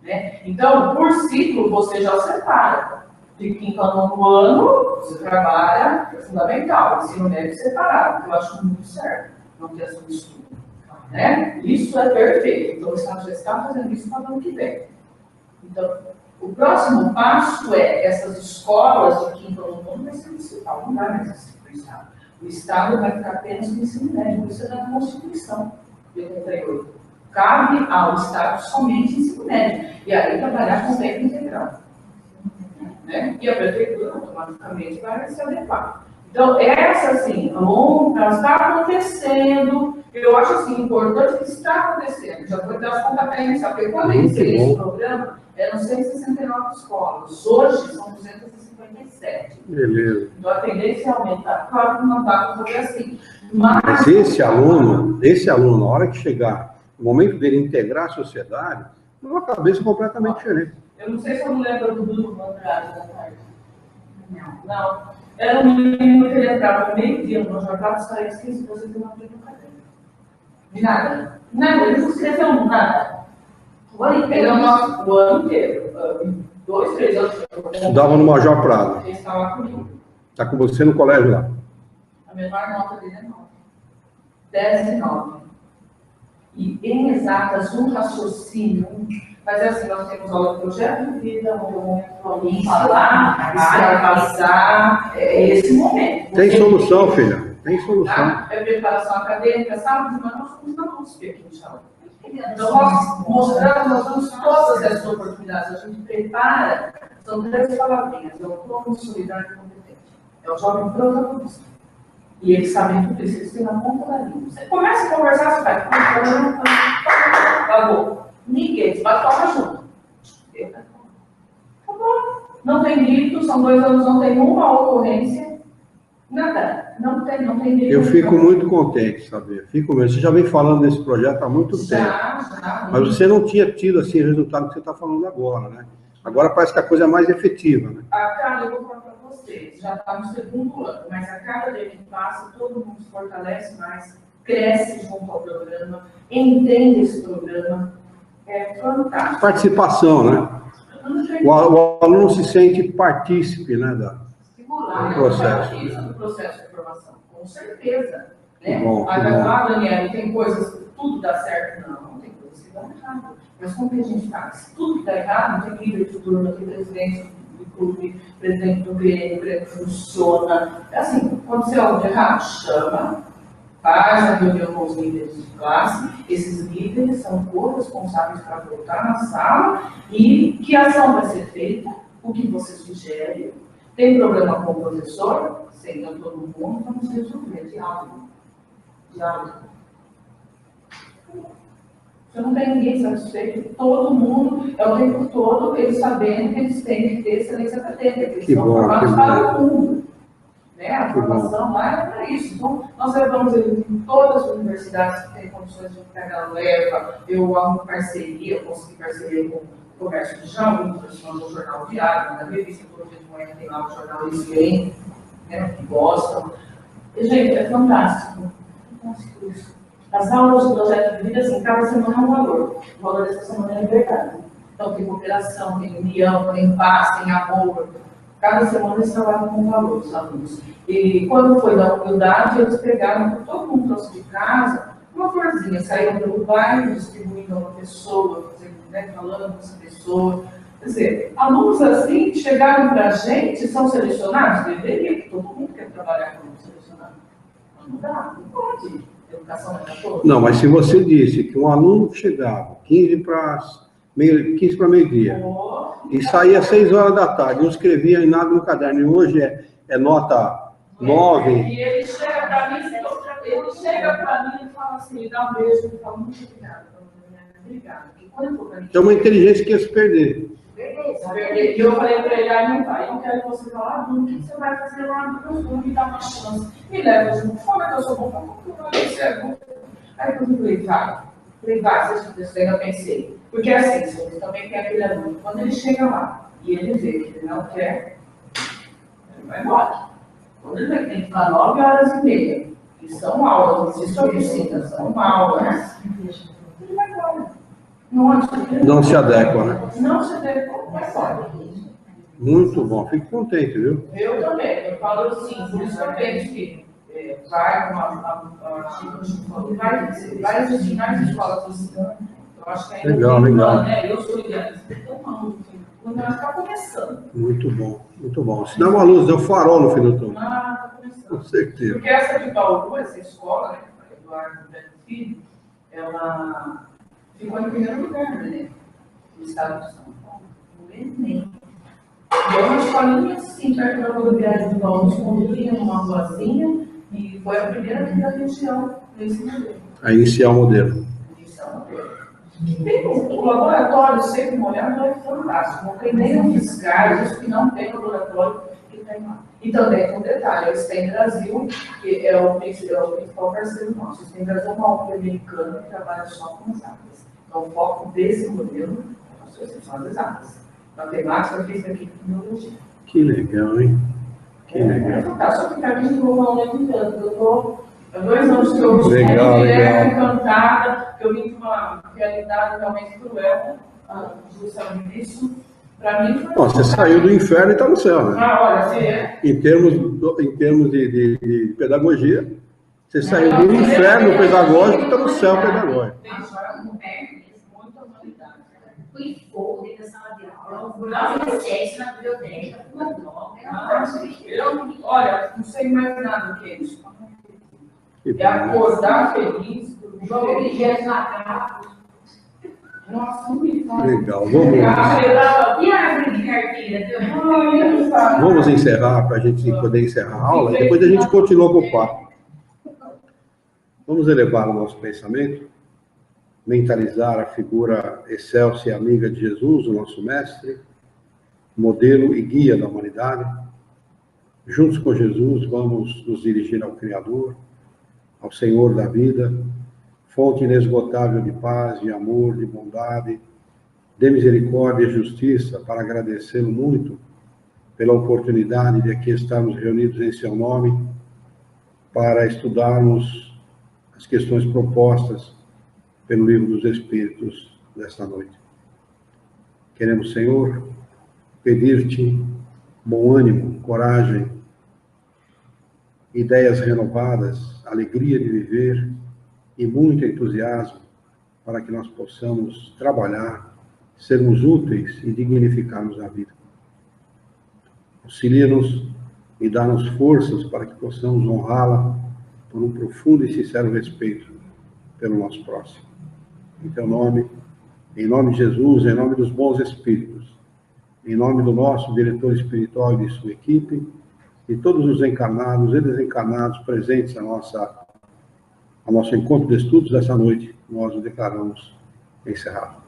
Né? Então, por ciclo, você já separa. De 5º a 9º ano, você trabalha, é fundamental. Ensino médio separado, que eu acho muito certo. Não ter essa mistura. Né? Isso é perfeito. Então, o Estado já está fazendo isso para o ano que vem. Então, o próximo passo é essas escolas de 5º ano vai ser municipal, não vai mais ser o Estado. O Estado vai ficar apenas no ensino médio, isso é da Constituição de 88. Cabe ao Estado somente ensino médio. E aí trabalhar com tempo integral. Né? E a prefeitura automaticamente vai se adequar. Então, essa, assim, a longo prazo está acontecendo. Eu acho, assim, importante que está acontecendo. Já foi das competências, porque quando eu iniciei esse programa, eram 169 escolas. Hoje, são 257. Beleza. Então, a tendência é aumentar. Claro que não dá para fazer assim. Mas esse aluno, na hora que chegar o momento dele integrar a sociedade, tem uma cabeça completamente diferente. eu não sei se eu me lembro do Bruno Andrade da tarde. Não. Era um menino que ele entrava no meio-dia no jornal dos 15, você tem uma vida no caderno. De nada. Nada, ele não escreveu nada. O ano inteiro. O ano inteiro. 2, 3 anos. Estudava no Major Prado. Ele estava comigo. Está com você no colégio lá. A menor nota dele é 9. 10 e 9. E em exatas, um raciocínio. Mas é assim, nós temos aula de projeto de vida, onde vamos falar, extravasar, é esse momento. Tem solução, filha. Tem solução. Tá? É preparação acadêmica, sábado de manhã nós somos na USP aqui em Chalé. Então, nós mostramos, nós damos todas essas oportunidades. A gente prepara, são 3 palavrinhas: é o plano solidário e competente. É o jovem protagonista. E eles sabem tudo isso, eles têm na ponta da língua. Você começa a conversar, você vai. Acabou. Ninguém, você vai falar junto. Acabou. Não tem grito, são 2 anos, não tem uma ocorrência. Nada. Não tem grito. Eu fico muito contente, sabe? Fico mesmo. Você já vem falando desse projeto há muito tempo. Já. Mas você não tinha tido assim, o resultado que você está falando agora, né? Agora parece que a coisa é mais efetiva, né? Cara, eu vou falar para você. você já está no segundo ano, mas a cada dia que passa, todo mundo se fortalece mais, cresce junto ao programa, entende esse programa. É fantástico. Participação, né? O aluno se sente partícipe, né, Estimular, do processo. Isso do processo de formação, com certeza. Né? Bom, Aí bom. vai falar, Daniela, tem coisas que tudo dá certo? Não, tem coisas que dão errado. Mas como que a gente faz? Tudo que dá errado, tem líder de turma, tem presidente do clube, presidente do Grêmio, funciona. É assim, quando você olha de errado, chama, faz a reunião com os líderes de classe, esses líderes são corresponsáveis para voltar na sala e que ação vai ser feita, o que você sugere. Tem problema com o professor? Senta todo mundo, vamos resolver. Diálogo. Você não tem ninguém satisfeito, todo mundo, é o tempo todo, eles sabendo que eles têm que ter excelência acadêmica, eles são formados para o mundo. Né? A formação lá é para isso. Então, nós levamos ele em todas as universidades que têm condições de pegar leva, eu arrumo parceria, eu consegui parceria com o Comércio de Jaú, no Jornal Diário, na revista, todo dia de manhã tem lá o Jornal Excelente, né, que gostam. E, gente, é fantástico. Fantástico isso. As aulas do projeto de vida, assim, cada semana é um valor. O valor dessa semana é liberdade. Então, tem cooperação, tem união, tem paz, tem amor. Cada semana eles trabalham com valor, os alunos. E quando foi da humildade, eles pegaram, todo mundo trouxe de casa, uma florzinha, saíram pelo bairro, distribuindo a uma pessoa, né, falando com essa pessoa. Quer dizer, alunos assim chegaram para a gente, são selecionados? Deveria, porque todo mundo quer trabalhar como selecionado. Não dá, não pode. Educação não é toda. Não, mas se você disse que um aluno chegava 15 para meio-dia e saía às 6 horas da tarde, não escrevia em nada no caderno, e hoje é nota 9. E ele chega para mim e fala assim, me dá um beijo, e fala, muito obrigada. Obrigada. É uma inteligência que ia se perder. E eu falei para ele, não vai, eu quero que você falar, Bruno, o que você vai fazer lá no Bruno, me dá uma chance. Me leva junto, fala que eu sou bom, você é bom. Aí eu falei, vai, você ainda pensei. Porque assim, você também tem aquele aluno, quando ele chega lá e ele vê que ele não quer, ele vai embora. Quando ele vê que tem que ficar 9h30, que são aulas, não se oficina, são aulas, ele vai embora. Não se adequa, né? Não se adequa, vai embora. Muito bom, fico contente, viu? Eu também, eu falo assim, por isso que eu penso que vai vai existir mais escolas assim. Eu acho que ainda legal, legal. Né? Eu sou idealista, então quando ela está começando. Muito bom, muito bom. Se dá uma luz, deu farol no fim do túnel. Está começando. Com certeza. Porque essa de Bauru, essa escola, né, Eduardo Beto Filho, ela ficou em primeiro lugar, né? No estado de São Paulo. No Enem. E é uma escolinha assim, perto da rodoviária de Bauru, escondidinha numa ruazinha, e foi a primeira aqui da região nesse modelo. A iniciar o modelo. Tem um laboratório sempre molhado, é fantástico. Não tem nenhum fiscais, isso que não tem laboratório que tem lá. E também com detalhe, o STEM Brasil, que é o principal parceiro nosso. O STEM Brasil é uma ONG americana que trabalha só com as exatas. Então, o foco desse modelo são as exatas. Matemática, física, química e biologia. Que legal, hein? Que legal. É fantástico. Só que para mim não é muito tanto. Eu estou há 2 anos que eu legal, legal. encantada, que eu vim de uma realidade realmente cruel, justamente isso. Para mim foi. Bom, você saiu do inferno e está no céu, né? Olha, você é. Em termos de pedagogia, você saiu do inferno pedagógico e está no céu pedagógico. Tem história muita humanidade. Fui fogo dentro da sala de aula, sexo na biblioteca, uma droga. Olha, não sei mais nada do que isso. É acordar feliz, jogo de gesto na cara. Nossa, muito legal. E a árvore de carteira? Vamos encerrar para a gente poder encerrar a aula e depois a gente continua com o papo. Vamos elevar o nosso pensamento, mentalizar a figura excelsa e amiga de Jesus, o nosso mestre, modelo e guia da humanidade. Juntos com Jesus, vamos nos dirigir ao Criador, ao Senhor da vida, fonte inesgotável de paz, de amor, de bondade, de misericórdia e justiça, para agradecê-lo muito pela oportunidade de aqui estarmos reunidos em seu nome para estudarmos as questões propostas pelo Livro dos Espíritos desta noite. Queremos, Senhor, pedir-te bom ânimo, coragem, ideias renovadas, alegria de viver e muito entusiasmo para que nós possamos trabalhar, sermos úteis e dignificarmos a vida. Auxilia-nos e dá-nos forças para que possamos honrá-la por um profundo e sincero respeito pelo nosso próximo. Em teu nome, em nome de Jesus, em nome dos bons espíritos, em nome do nosso diretor espiritual e de sua equipe, e todos os encarnados e desencarnados presentes ao nosso encontro de estudos dessa noite, nós o declaramos encerrado.